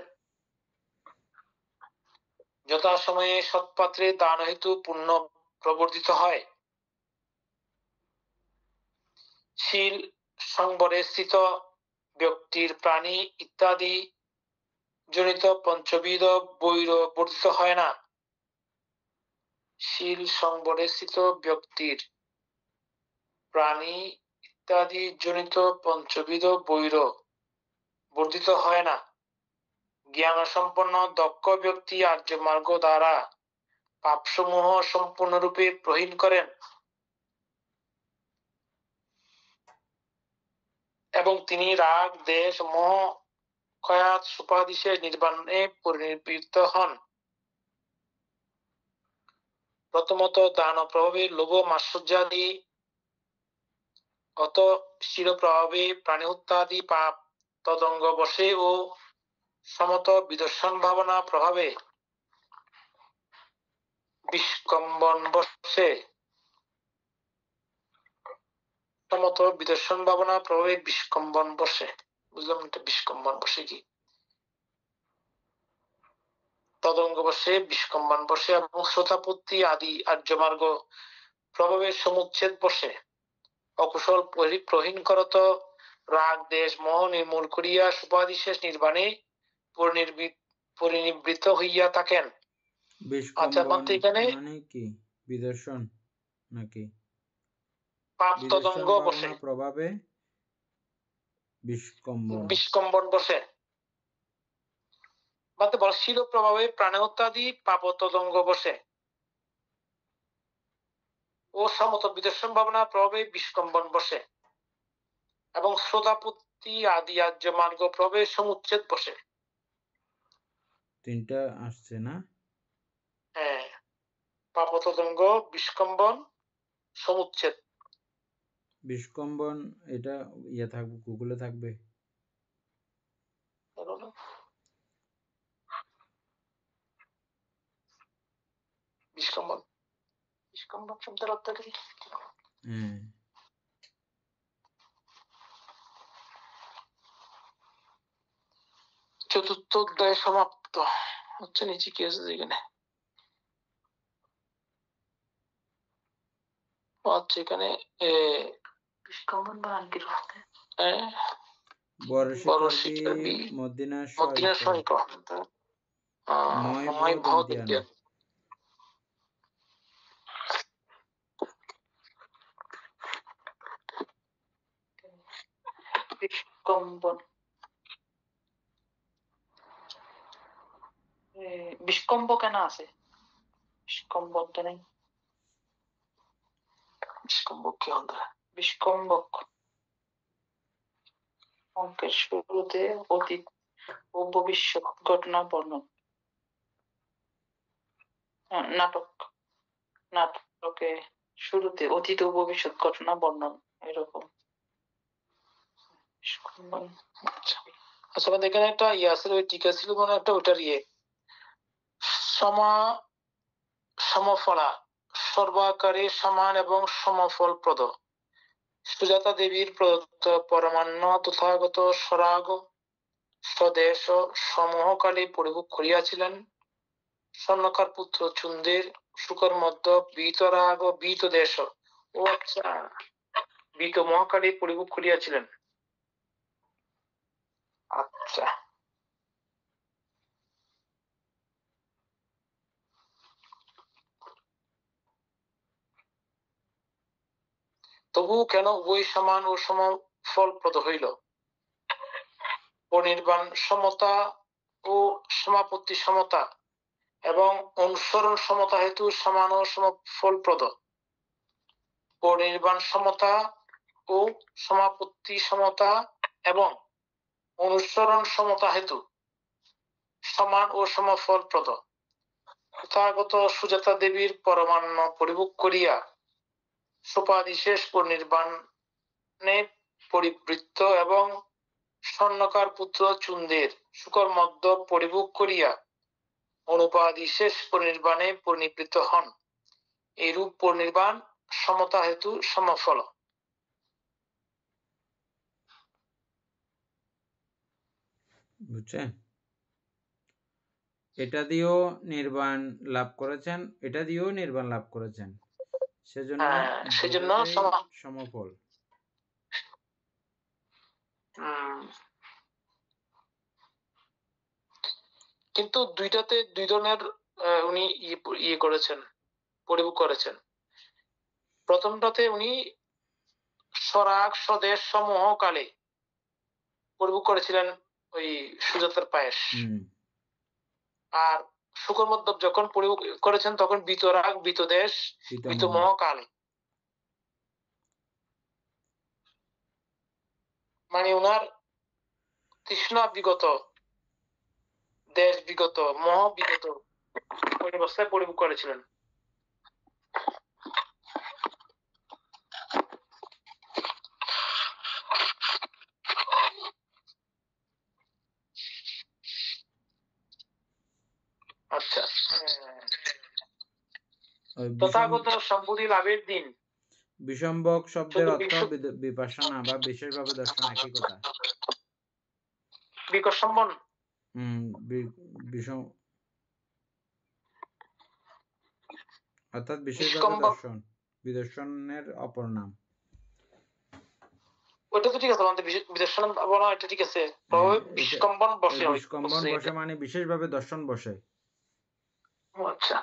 যথাসময়ে সৎপাত্রে দান হেতু পুণ্য প্রবর্তিত হয়। শীল সংবরে স্থিত ব্যক্তির প্রাণী ইত্যাদি জনিত পঞ্চবিধ বৈর বর্ধিত হয় না। শীল সংবরে স্থিত ব্যক্তির প্রাণী ইত্যাদি জনিত পঞ্চবিধ বৈর বর্ধিত হয় না। জ্ঞান সম্পন্ন দক্ষ ব্যক্তি আর্য মার্গ দ্বারা পাপসমূহ সম্পূর্ণরূপে প্রহীন করেন এবং তিনি রাগ, দেশ, মোহ, ক্ষয়াত, সুপাদিশেষ নির্বাণে পরিনির্বৃত হন। প্রথমত দান প্রভাবে লোভ, মাৎসর্যাদি, অত শির প্রভাবে প্রাণী হত্যাদি পাপ, তদঙ্গ বশে ও সমত বিদর্শন ভাবনা প্রভাবে বিষ্কম্বন বশে, সমত বিদর্শন ভাবনা প্রভাবে বিষ্কম্বন বশে। বুঝলাম এটা বিষ্কম্বন বশে কি? তদঙ্গ বশে, বিষ্কম্বন বশে এবং শ্রোতাপত্তি আদি আর্য মার্গ প্রভাবের সমুচ্ছেদ বশে অকুশল প্রহীন করত রাগ, দেশ, মোহ নির্মূল করিয়া সুপাদিশেষ নির্বাণে পরিনিবৃত হইয়া থাকেন। আচ্ছা, বলতে এখানে মানে কি বিদর্শন নাকি পাপ তদঙ্গ বসে প্রভাবে বিষ্কম্বন বসে। বাতে বল শিল প্রভাবে প্রাণহত্যাদি পাপ তদঙ্গ বসে ও সমত বিদর্শন ভাবনা প্রভাবে বিষ্কম্বন বসে এবং শ্রোতাপত্তি আদি আর্য মার্গ প্রভাবে সমুচ্ছেদ বসে। তিনটা আসছে না? হ্যাঁ, পাপতদঙ্গ, বিষ্কম্বন, সমুচ্ছেদ। বিষ্কম্বন এটা ইয়ে থাকবে, গুগলে থাকবে। বিষ্কম্বন বিষ্কম্বন শব্দের অর্থ কি? হ্যাঁ, চতুর্থ অধ্যায় সমাপ্ত হচ্ছে। নিচে কি আছে এখানে? আচ্ছা, এখানে বিষ্কম্বন বা আঙ্কির অর্থে বড় বড় শিকার শিকার বি বি মদিনার মদিনার সৈকত সৈকত ময় ময় ভদ ভদ উদ্যান। উদ্যান। বিষ্কম্বন বিষ্কম্ব কেন আছে? বিষ্কম্বন তো নেই। বিষ্কম্বক কি হবে? বিষ্কম্বক অঙ্কের শুরুতে অতীত ও ভবিষ্যৎ ঘটনা বর্ণন। নাটকে শুরুতে অতীত ও ভবিষ্যৎ ঘটনা বর্ণন এরকম। আচ্ছা, এখানে একটা ইয়ে আছে, ওই টিকা ছিল মানে একটা, ওটার ইয়ে সমফলা সর্বাকারে সমান এবং সমফলপ্রদ সুজাতা দেবীর প্রদত্ত পরমান্ন তথাগত স্বরাগ স্বদেশ সমূহকালে পরিভোগ করিয়াছিলেন। স্বর্ণকার পুত্র চুন্দের শুকর মধ্য বীতরাগ বীত দেশ ও আচ্ছা বীত মহাকালে পরিভোগ করিয়াছিলেন। আচ্ছা, তবু কেন উভয় সমান ও সমফলপ্রদ হইল? পরিনির্বাণ সমতা ও সমাপত্তি সমতা এবং অনুসরণ সমতা হেতু সমান ও সমফলপ্রদ। পরিনির্বাণ সমতা ও সমাপত্তি সমতা এবং অনুসরণ সমতা হেতু সমান ও সমফলপ্রদ। তথাগত সুজাতা দেবীর পরমান্ন পরিভোগ করিয়া সোপাদিশেষ পরিনির্বাণে পরিবৃত্ত এবং স্বর্ণকার পুত্র চুন্দের শুকর মধ্য পরিভোগ করিয়া অনুপাদিশেষ পরিনির্বাণে পরিনিবৃত্ত হন। এইরূপ পরিনির্বাণ সমতা হেতু সমফল। বুঝছেন? এটা দিয়েও নির্বাণ লাভ করেছেন, এটা দিয়েও নির্বাণ লাভ করেছেন, সেজন্য সেজন্য সমফল। কিন্তু দুইটাতে দুই ধরনের উনি ইয়ে করেছেন, পরিভোগ করেছেন। প্রথমটাতে উনি স্বরাগ স্বদেশ সমূহ কালে পরিভোগ করেছিলেন ওই সুজাতার পায়েস। আর শুকর মধ্যব যখন পরিভোগ করেছেন তখন বিতরাগ বিতদেশ বিতমোহ কালে, মানে উনার তৃষ্ণা বিগত, দেশ বিগত, মোহ বিগত ওই অবস্থায় পরিভোগ করেছিলেন। আচ্ছা, তথাগত সম্পত্তি লাভের দিন। বিসম্বক শব্দের অর্থ বিপাসনা বা বিশেষভাবে দর্শন, একই কথা। বিকসম্বন অর্থাৎ বিশেষভাবে দর্শন, বিদর্শনের অপর নাম। ওটা তো ঠিক আছে, আমাদের বিদর্শন বলা, এটা ঠিক আছে। বিষ্কম্বন বসে, বিষ্কম্বন বসে মানে বিশেষভাবে দর্শন বসে। আচ্ছা,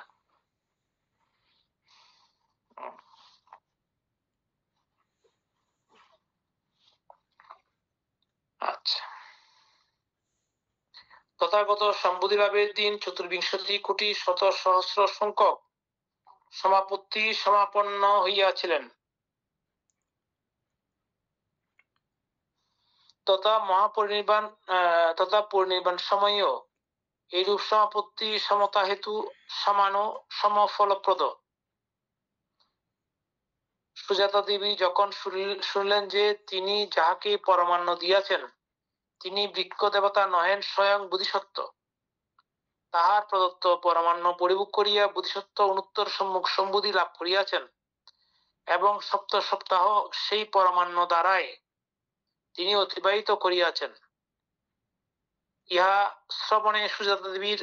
আচ্ছা, তথাগত সম্বুদ্ধি লাভের দিন চতুর্বিংশতি কোটি শত সহস্র সংখ্যক সমাপত্তি সমাপন্ন হইয়াছিলেন। তথা পরিনির্বাণ সময়েও এইরূপ সমাপত্তি সমতা হেতু সমান ও সমফলপ্রদ। সুজাতা দেবী যখন শুনলেন যে তিনি যাহাকে পরমান্ন দিয়াছেন তিনি বৃক্ষ দেবতা নহেন, স্বয়ং বোধিসত্ত্ব, তাহার প্রদত্ত পরমান্ন পরিভোগ করিয়া বোধিসত্ত্ব অনুত্তর সম্মুখ সম্বুদ্ধি লাভ করিয়াছেন এবং সপ্তাহ সেই পরমান্ন দ্বারাই তিনি অতিবাহিত করিয়াছেন। ইহা শ্রবণে সুজাতা দেবীর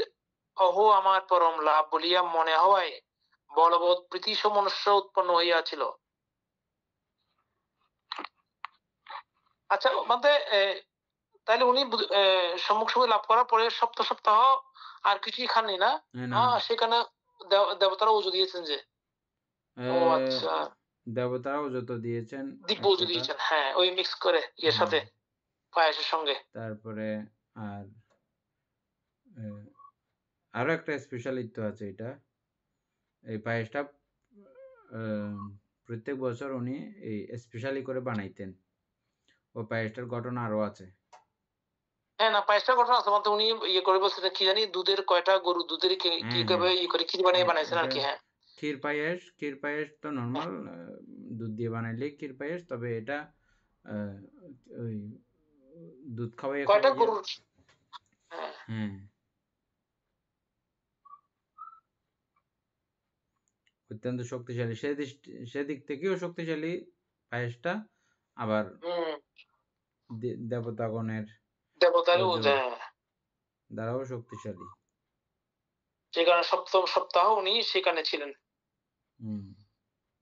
অহো আমার পরম লাভ বলিয়া মনে হওয়ায় বলবৎ প্রীতি সমনুষ্য উৎপন্ন হইয়াছিল। আচ্ছা, মানে তাহলে উনি সম্মুখ সময় লাভ করার পরে সপ্তাহ আর কিছুই খাননি না? সেখানে দেবতারা ওজু দিয়েছেন যে আচ্ছা, দেবতারাও যত দিয়েছেন, দিব্য ওজু দিয়েছেন, হ্যাঁ, ওই মিক্স করে ইয়ের সাথে পায়েসের সঙ্গে। তারপরে আর আরো একটা স্পেশালিত্ব আছে, এটা এই পায়েসটা প্রত্যেক বছর উনি এই স্পেশালি করে বানাইতেন। ও পায়েসটার ঘটনা আরো আছে। হ্যাঁ, না, পায়েসটার ঘটনা আছে, মানে উনি ইয়ে করে বলছেন কি জানি দুধের কয়টা গরু দুধের কিভাবে ইয়ে করে ক্ষীর বানিয়ে বানাইছেন আর কি। হ্যাঁ, ক্ষীর পায়েস তো নরমাল দুধ দিয়ে বানাইলে ক্ষীর পায়েস, তবে এটা ওই দুধ খাওয়াই কয়টা গরু। হ্যাঁ, অত্যন্ত শক্তিশালী, সেদিক থেকেও শক্তিশালী পায়েসটা, আবার দেবতাগণের দ্বারাও শক্তিশালী। সেখানে সপ্তম সপ্তাহ উনি সেখানে ছিলেন।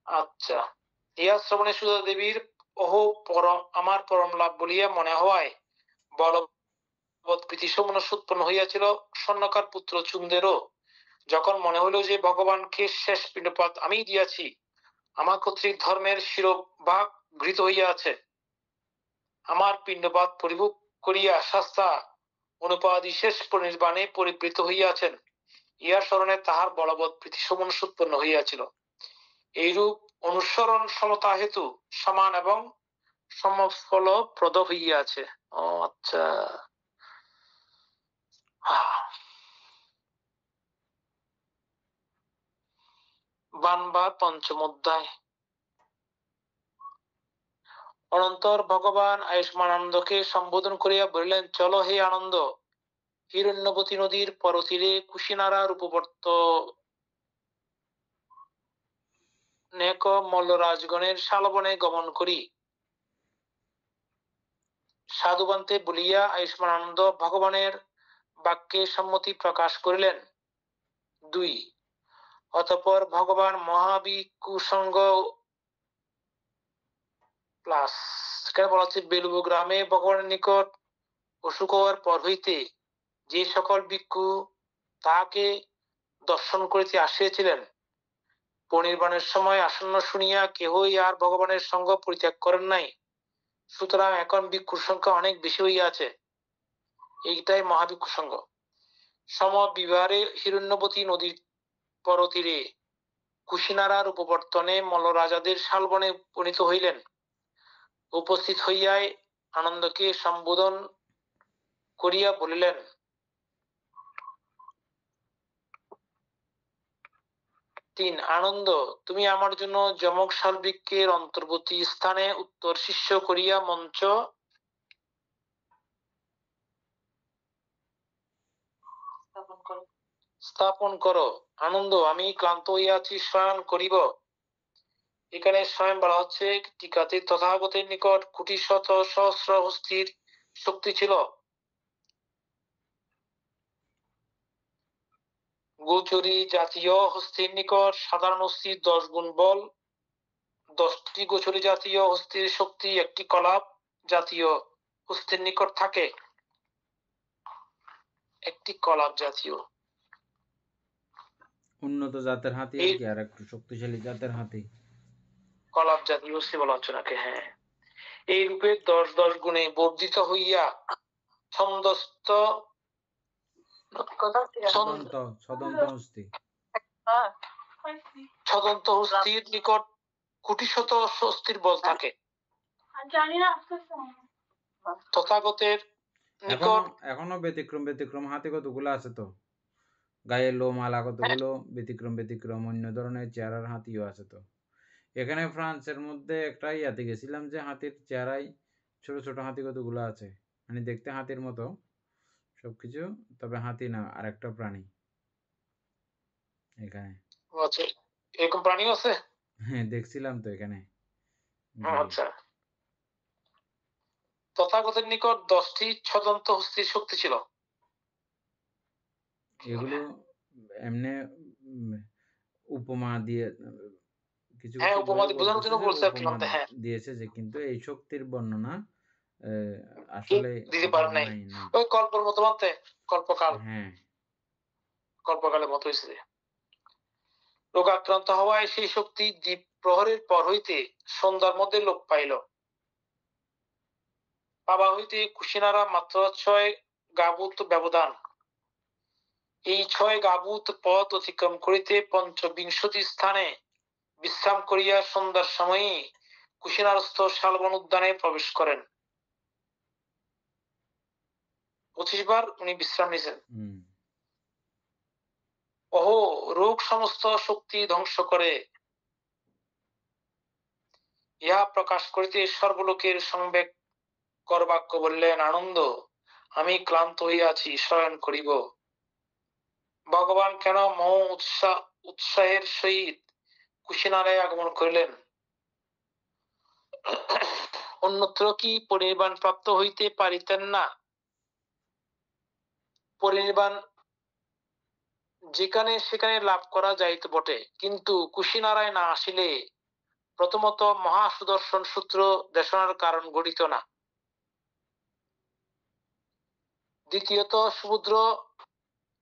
আচ্ছা, ইহা শ্রবণে সুজাতা দেবীর ওহো আমার পরম লাভ বলিয়া মনে হওয়ায় বলবৎ প্রীতি সমনুষ্য উৎপন্ন হইয়াছিল। স্বর্ণকার পুত্র চুন্দেরও যখন মনে হইল যে ভগবানকে শেষ পিণ্ডপাত আমি দিয়াছি, আমার কর্তৃক ধর্মের শিরোভাগ ঘৃত হইয়া আছে, আমার পিণ্ডপাত পরিভোগ করিয়া শাস্তা অনুপাদি শেষ পরিনির্বাণে পরিবৃত হইয়াছেন, ইহার স্মরণে তাহার বলবৎ প্রীতি সমনুষ্য উৎপন্ন হইয়াছিল। এইরূপ অনুসরণ সমতা হেতু সমান এবং সমফলপ্রদ হইয়াছে। ও আচ্ছা, বানবাদ পঞ্চম অধ্যায়। অনন্তর ভগবান আয়ুষ্মানন্দকে সম্বোধন করিয়া বলিলেন, চলো হে আনন্দ, হিরণ্যবতী নদীর পরতীরে কুশিনারার উপবর্ত নেক মল্লরাজগণের শালবনে গমন করি। সাধুবান্তে বলিয়া আয়ুষ্মানন্দ ভগবানের বাক্যে সম্মতি প্রকাশ করিলেন। 2 অতঃপর ভগবান মহাভিক্ষুসঙ্গ প্লাস বলা হচ্ছে বেলুব গ্রামে ভগবানের নিকট অসুখ হওয়ার পর হইতে যে সকল ভিক্ষু তাহাকে দর্শন করিতে আসিয়াছিলেন, পরিনির্বাণের সময় আসন্ন শুনিয়া কেহই আর ভগবানের সঙ্গ পরিত্যাগ করেন নাই। সুতরাং এখন ভিক্ষুর সংখ্যা অনেক বেশি হইয়াছে, এইটাই মহাভিক্ষু সংঘ। সমবিবারে হিরণ্যবতী নদীর পরতীরে কুশিনারার উপবর্তনে মল্লরাজাদের শালবনে উপনীত হইলেন। উপস্থিত হইয়াই আনন্দকে সম্বোধন করিয়া বলিলেন, 3 আনন্দ, তুমি আমার জন্য যমক শালবৃক্ষের অন্তর্বর্তী স্থানে উত্তর শিষ্য করিয়া মঞ্চ স্থাপন করো। আনন্দ, আমি ক্লান্ত হইয়াছি, শয়ন করিব। এখানে স্বয়ং বলা হচ্ছে টিকাতে তথাগতের নিকট কোটি শত সহস্র হস্তির শক্তি ছিল। গোচরী জাতীয় হস্তির নিকট সাধারণ হস্তির 10 গুণ বল, 10টি গোচরী জাতীয় হস্তির শক্তি 1টি কলাপ জাতীয় হস্তির নিকট থাকে। 1টি কলাপ জাতীয় উন্নত জাতের হাতি আর কি, আর একটু শক্তিশালী জাতের হাতি, কলাপ জাতীয় হস্তি বলা হচ্ছে নাকি। হ্যাঁ, এই রূপে 10 গুণে বর্ধিত হইয়া ছন্দস্থ ছদন্ত ছদন্ত হস্তি। ছদন্ত হস্তির নিকট কোটি শত হস্তির বল থাকে। তথাগতের এখনো নিকট এখনো ব্যতিক্রম হাতি কতগুলো আছে তো, গায়ে লোমালা কতগুলো ব্যতিক্রম অন্য ধরনের চেহারার হাতিও আছে তো। এখানে ফ্রান্সের মধ্যে একটা ইয়াতে গেছিলাম যে হাতির চেহারায় ছোট ছোট হাতি কতগুলো আছে, মানে দেখতে হাতির মতো সবকিছু, তবে হাতি না, আরেকটা প্রাণী এখানে। আছে, এরকম প্রাণীও আছে। হ্যাঁ, দেখছিলাম তো এখানে। আচ্ছা, তথাগতের নিকট 10টি ছদন্ত হস্তির শক্তি ছিল। এগুলো এমনি উপমা দিয়ে কিছু হ্যাঁ, কিছু উপমা বইয়ে বোঝানোর বলতেছে জন্য যে বলছে আর কি। উপমা হ্যাঁ, দিয়েছে, যে কিন্তু এই শক্তির বর্ণনা ঠিক আসলে দিতে পারে নাই। নাই। ওই কল্পের মতো মানতে, কল্পকাল, হ্যাঁ, কল্পকালের মতো হয়েছে। রোগাক্রান্ত হওয়ায় সেই শক্তি দ্বীপ প্রহরের পর হইতে সন্ধ্যার মধ্যে লোপ পাইল। পাবা হইতে কুশিনারা মাত্র 6 গাবুত ব্যবধান। এই 6 গাবুত পথ অতিক্রম করিতে পঞ্চবিংশতি স্থানে বিশ্রাম করিয়া সন্ধ্যার সময়ে কুশিনারস্থ শালবন উদ্যানে প্রবেশ করেন। 25 বার উনি বিশ্রাম নিয়েছেন। ওহো, রোগ সমস্ত শক্তি ধ্বংস করে, ইহা প্রকাশ করিতে সর্বলোকের সংবেগ করবাক্য বললেন, আনন্দ, আমি ক্লান্ত হইয়াছি, শয়ন করিব। ভগবান কেন মহ উৎসাহের সহিত কুশিনারায় আগমন করিলেন? অন্যত্র কি পরিনির্বাণ প্রাপ্ত হইতে পারিতেন না? পরিনির্বাণ যেখানে সেখানে লাভ করা যাইত বটে, কিন্তু কুশিনারায় না আসিলে প্রথমত মহা সুদর্শন সূত্র দেশনার কারণ ঘটিত না, দ্বিতীয়ত সমুদ্র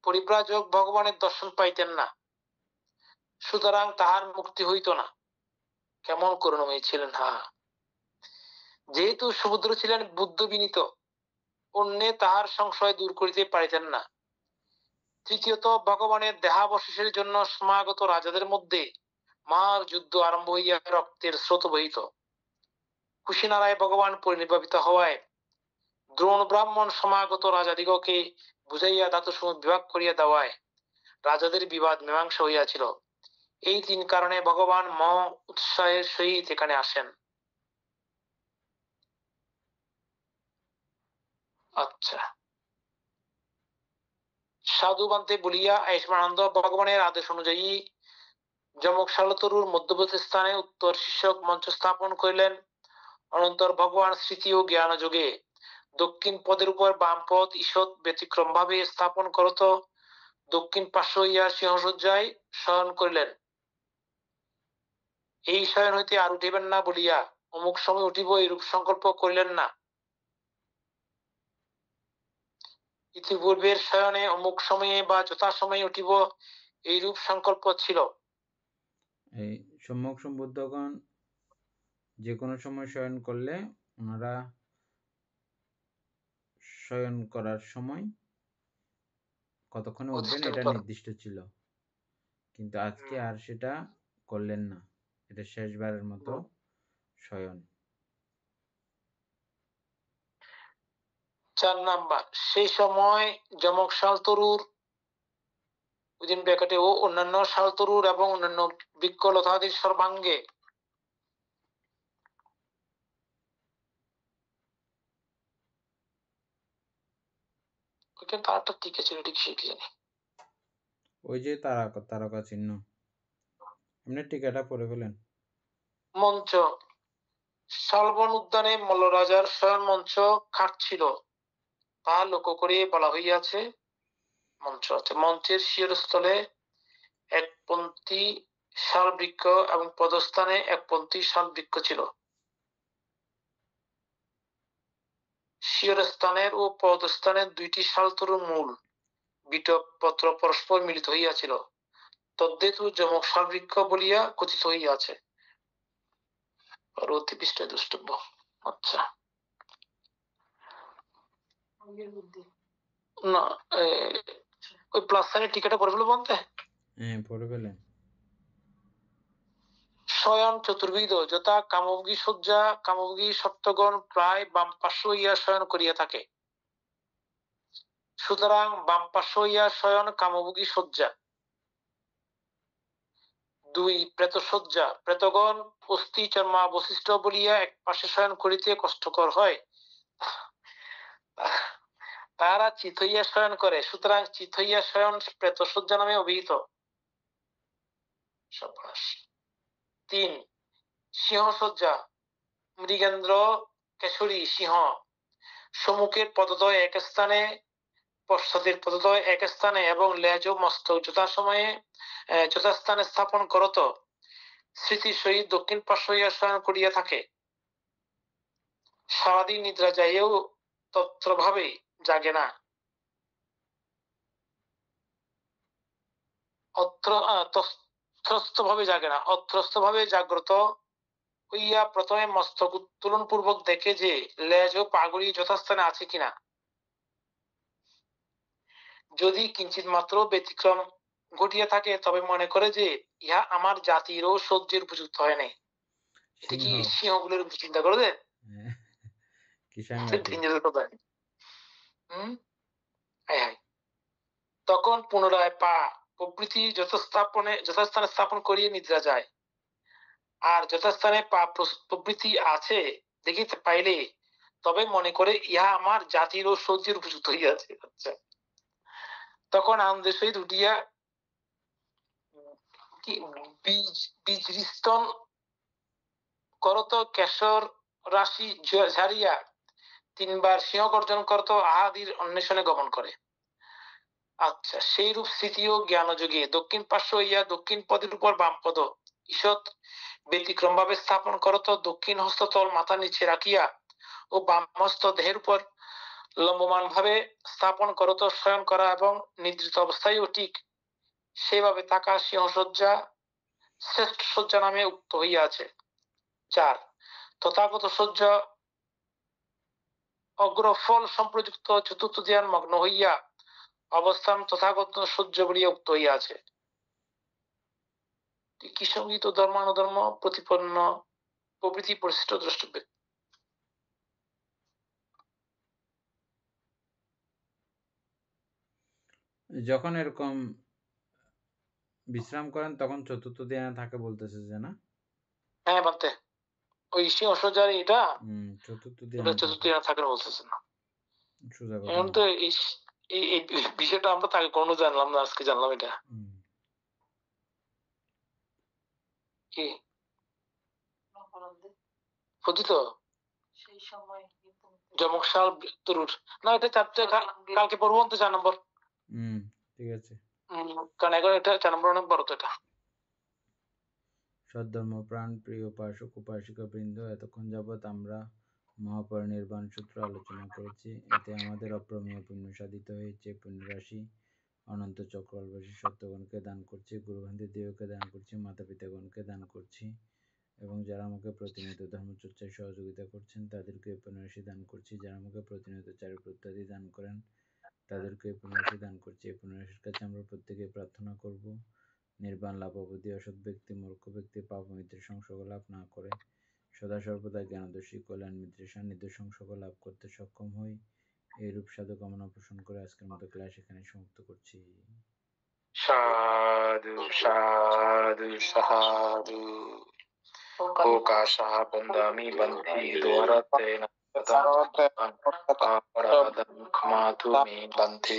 পরিব্রাজক ভগবানের দর্শন পাইতেন না, সুতরাং তাহার মুক্তি হইত না। কেমন করুণাময়ী ছিলেন! যেহেতু সমুদ্র ছিলেন বুদ্ধ বিনীত, অন্যে তাহার সংশয় দূর করিতে পারিতেন না। তৃতীয়ত ভগবানের দেহাবশেষের জন্য সমাগত রাজাদের মধ্যে মহাযুদ্ধ আরম্ভ হইয়া রক্তের স্রোত বহিত। কুশিনারায় ভগবান পরিনির্বাপিত হওয়ায় দ্রোণ ব্রাহ্মণ সমাগত রাজাদিগকে বুঝাইয়া ধাতুসমূহ বিভাগ করিয়া দেওয়ায় রাজাদের বিবাদ মীমাংসা হইয়াছিল। এই 3 কারণে ভগবান মহ উৎসাহের সহিত এখানে আসেন। আচ্ছা, সাধু বান্তে বলিয়া আয়ুষ্মানন্দ ভগবানের আদেশ অনুযায়ী যমক শালতরুর মধ্যবর্তী স্থানে উত্তর শীর্ষক মঞ্চ স্থাপন করিলেন। অনন্তর ভগবান স্মৃতি ও জ্ঞান যোগে দক্ষিণ পদের উপর বাম পদ ঈষৎ ব্যতিক্রম ভাবে স্থাপন করত দক্ষিণ পার্শ্ব হইয়া সিংহসজ্জায় শয়ন করিলেন। এই শয়ন হইতে আর উঠিবেন না বলিয়া অমুক সময় উঠিব এইরূপ সংকল্প করিলেন না। ইতিপূর্বের শয়নে অমুক সময়ে বা যথাসময়ে উঠিব এইরূপ সংকল্প ছিল। এই সম্যক সম্বুদ্ধগণ যে কোনো সময় শয়ন করলে ওনারা শয়ন করার সময় কতক্ষণে উঠবেন এটা নির্দিষ্ট ছিল, কিন্তু আজকে আর সেটা করলেন না। এটা শেষবারের মতো শয়ন। 4 নাম্বার, সেই সময় যমক শালতরুর ও অন্যান্য শালতরুর এবং অন্যান্য বৃক্ষলতাদির সর্বাঙ্গে তারটা ঠিক আছে, ঠিক সেই জানি ওই যে তারকা চিহ্ন, আপনি টিকাটা পড়ে ফেলেন। মঞ্চ, শালবন উদ্যানে মল্লরাজার শয়ন মঞ্চ খাট ছিল, তা লক্ষ্য করে বলা হইয়াছে মঞ্চ। মঞ্চের শিরস্থলে একপন্থী শাল বৃক্ষ এবং পদস্থানে একপন্থী শাল বৃক্ষ ছিল। শিরস্থানের ও পদস্থানের 2টি শালতরুর মূল বিটক পত্র পরস্পর মিলিত হইয়াছিল, তদ্হেতু যমক শাল বৃক্ষ বলিয়া কথিত হইয়াছে। পরবর্তী পৃষ্ঠায় দ্রষ্টব্য। আচ্ছা, না, ওই প্লাস সাইনের টিকাটা পড়ে ফেলবো বলতে। হ্যাঁ, পড়ে ফেলেন। শয়ন চতুর্বিধ, যথা কামভোগী শয্যা। কামভোগী সত্যগণ প্রায় বাম পার্শ্ব হইয়া শয়ন করিয়া থাকে। সুতরাং বাম পার্শ্ব হইয়া শয়ন কামভোগী শয্যা। 2 প্রেতশয্যা। প্রেতগণ অস্থি চর্মাবশিষ্ট বলিয়া এক পাশে শয়ন করিতে কষ্টকর হয়, তাহারা চিত হইয়া শয়ন করে। সুতরাং চিত হইয়া শয়ন প্রেতশয্যা নামে অভিহিত। 3 সিংহশয্যা। মৃগেন্দ্র কেশরী সিংহ, সম্মুখের পদদ্বয় এক স্থানে, পশ্চাতের পদদ্বয় এক স্থানে এবং লেজ ও মস্তক যথাস্থানে স্থাপন করত স্মৃতির সহিত দক্ষিণ পার্শ্ব হইয়া শয়ন করিয়া থাকে। সারাদিন নিদ্রা যাইও তত্রভাবে জাগে না। তত্রস্থভাবে জাগে না, অত্রস্থভাবে জাগ্রত হইয়া প্রথমে মস্তক উত্তোলন পূর্বক দেখে যে লেজ ও পাগুড়ি যথাস্থানে আছে কিনা। যদি কিঞ্চিত মাত্র ব্যতিক্রম ঘটিয়া থাকে তবে মনে করে যে ইহা আমার জাতির ও সহ্যের উপযুক্ত হয় নাই। এটা কি সিংহ। সিংহগুলোর চিন্তা করে দেন? হ্যাঁ, কি সাংঘাতিক। তখন পুনরায় পা প্রভৃতি যথাস্থানে স্থাপন করিয়া নিদ্রা যায়। আর যথাস্থানে পা প্রভৃতি আছে দেখিতে পাইলে তবে মনে করে ইহা আমার জাতির ও সহ্যের উপযুক্ত হইয়াছে। আচ্ছা, তখন আনন্দের সহিত উঠিয়া বীজরিস্তন করত, কেশর রাশি ঝাড়িয়া 3 বার সিংহ গর্জন করত, আহাদির অন্বেষণে গমন করে। আচ্ছা, সেই রূপ স্মৃতি ও জ্ঞানযোগে দক্ষিণ পার্শ্ব হইয়া দক্ষিণ পদের উপর বাম পদ ঈষৎ ব্যতিক্রম ভাবে স্থাপন করত, দক্ষিণ হস্ততল মাথা নিচে রাখিয়া ও বাম হস্ত দেহের উপর লম্বমান ভাবে স্থাপন করত। শয়ন করা এবং নিদ্রিত অবস্থায়ও ঠিক সেভাবে থাকা সিংহসজ্জা শ্রেষ্ঠ সজ্জা নামে উক্ত হইয়াছে। 4 তথাগত সজ্জা অগ্রফল সম্প্রযুক্ত চতুর্থ ধ্যান মগ্ন হইয়া অবস্থান তথাগত সহ্য বলিয়া উক্ত হইয়াছে। কি সঙ্গীত ও ধর্মানুধর্ম প্রতিপন্ন প্রভৃতি পরিশিষ্ট দ্রষ্টব্য। যখন এরকম বিশ্রাম করেন তখন চতুর্থ ধ্যানে থাকে বলতেছে যে না? হ্যাঁ বলতে ওই সিংহসজ্জার এটা চতুর্থ চতুর্থ ধ্যানে থাকে বলতেছে না। সোজা এখন কথা। তো এই বিষয়টা আমরা তাকে কোনো জানলাম না, আজকে জানলাম এটা। কি বুঝি তো সেই সময় জমকশাল তরুর না, এটা চারটে কালকে পড়বো তো 4 নম্বর। ঠিক আছে। কারণ এখন এটা 4 নম্বর অনেক বড় তো এটা। সদ্ধর্ম প্রাণ প্রিয় উপাসক উপাসিকা বৃন্দ, এতক্ষণ যাবৎ আমরা মহাপরিনির্বাণ সূত্র আলোচনা করেছি। এতে আমাদের অপ্রমেয় পুণ্য সাধিত হয়েছে। পুণ্যরাশি অনন্ত চক্রবাসী সত্যগণকে দান করছি, গুরুভান্তি দেহকে দান করছি, মাতা পিতাগণকে দান করছি এবং যারা আমাকে প্রতিনিয়ত ধর্মচর্চায় সহযোগিতা করছেন তাদেরকে পুণ্যরাশি দান করছি। যারা আমাকে প্রতিনিয়ত চারিত্র ইত্যাদি দান করেন তাদেরকে পুণ্যরাশি দান করছি। এই পুণ্যরাশির কাছে আমরা প্রত্যেকে প্রার্থনা করব নির্বাণ লাভ অবধি অসৎ ব্যক্তি মূর্খ ব্যক্তি পাপ মিত্রের সংসর্গ লাভ না করে সদা সর্বদা জ্ঞানদর্শী কল্যাণ মিত্রের সান্নিধ্য সংসর্গ লাভ করতে সক্ষম হই। এইরূপ সাধু কামনা পোষণ করে আজকের মতো ক্লাস এখানে সমাপ্ত করছি। সাধু সাধু সাধু ওকাশা বন্দামি বন্ধি দ্বারাতেন অপরাধম ক্ষমাতু মে বন্ধে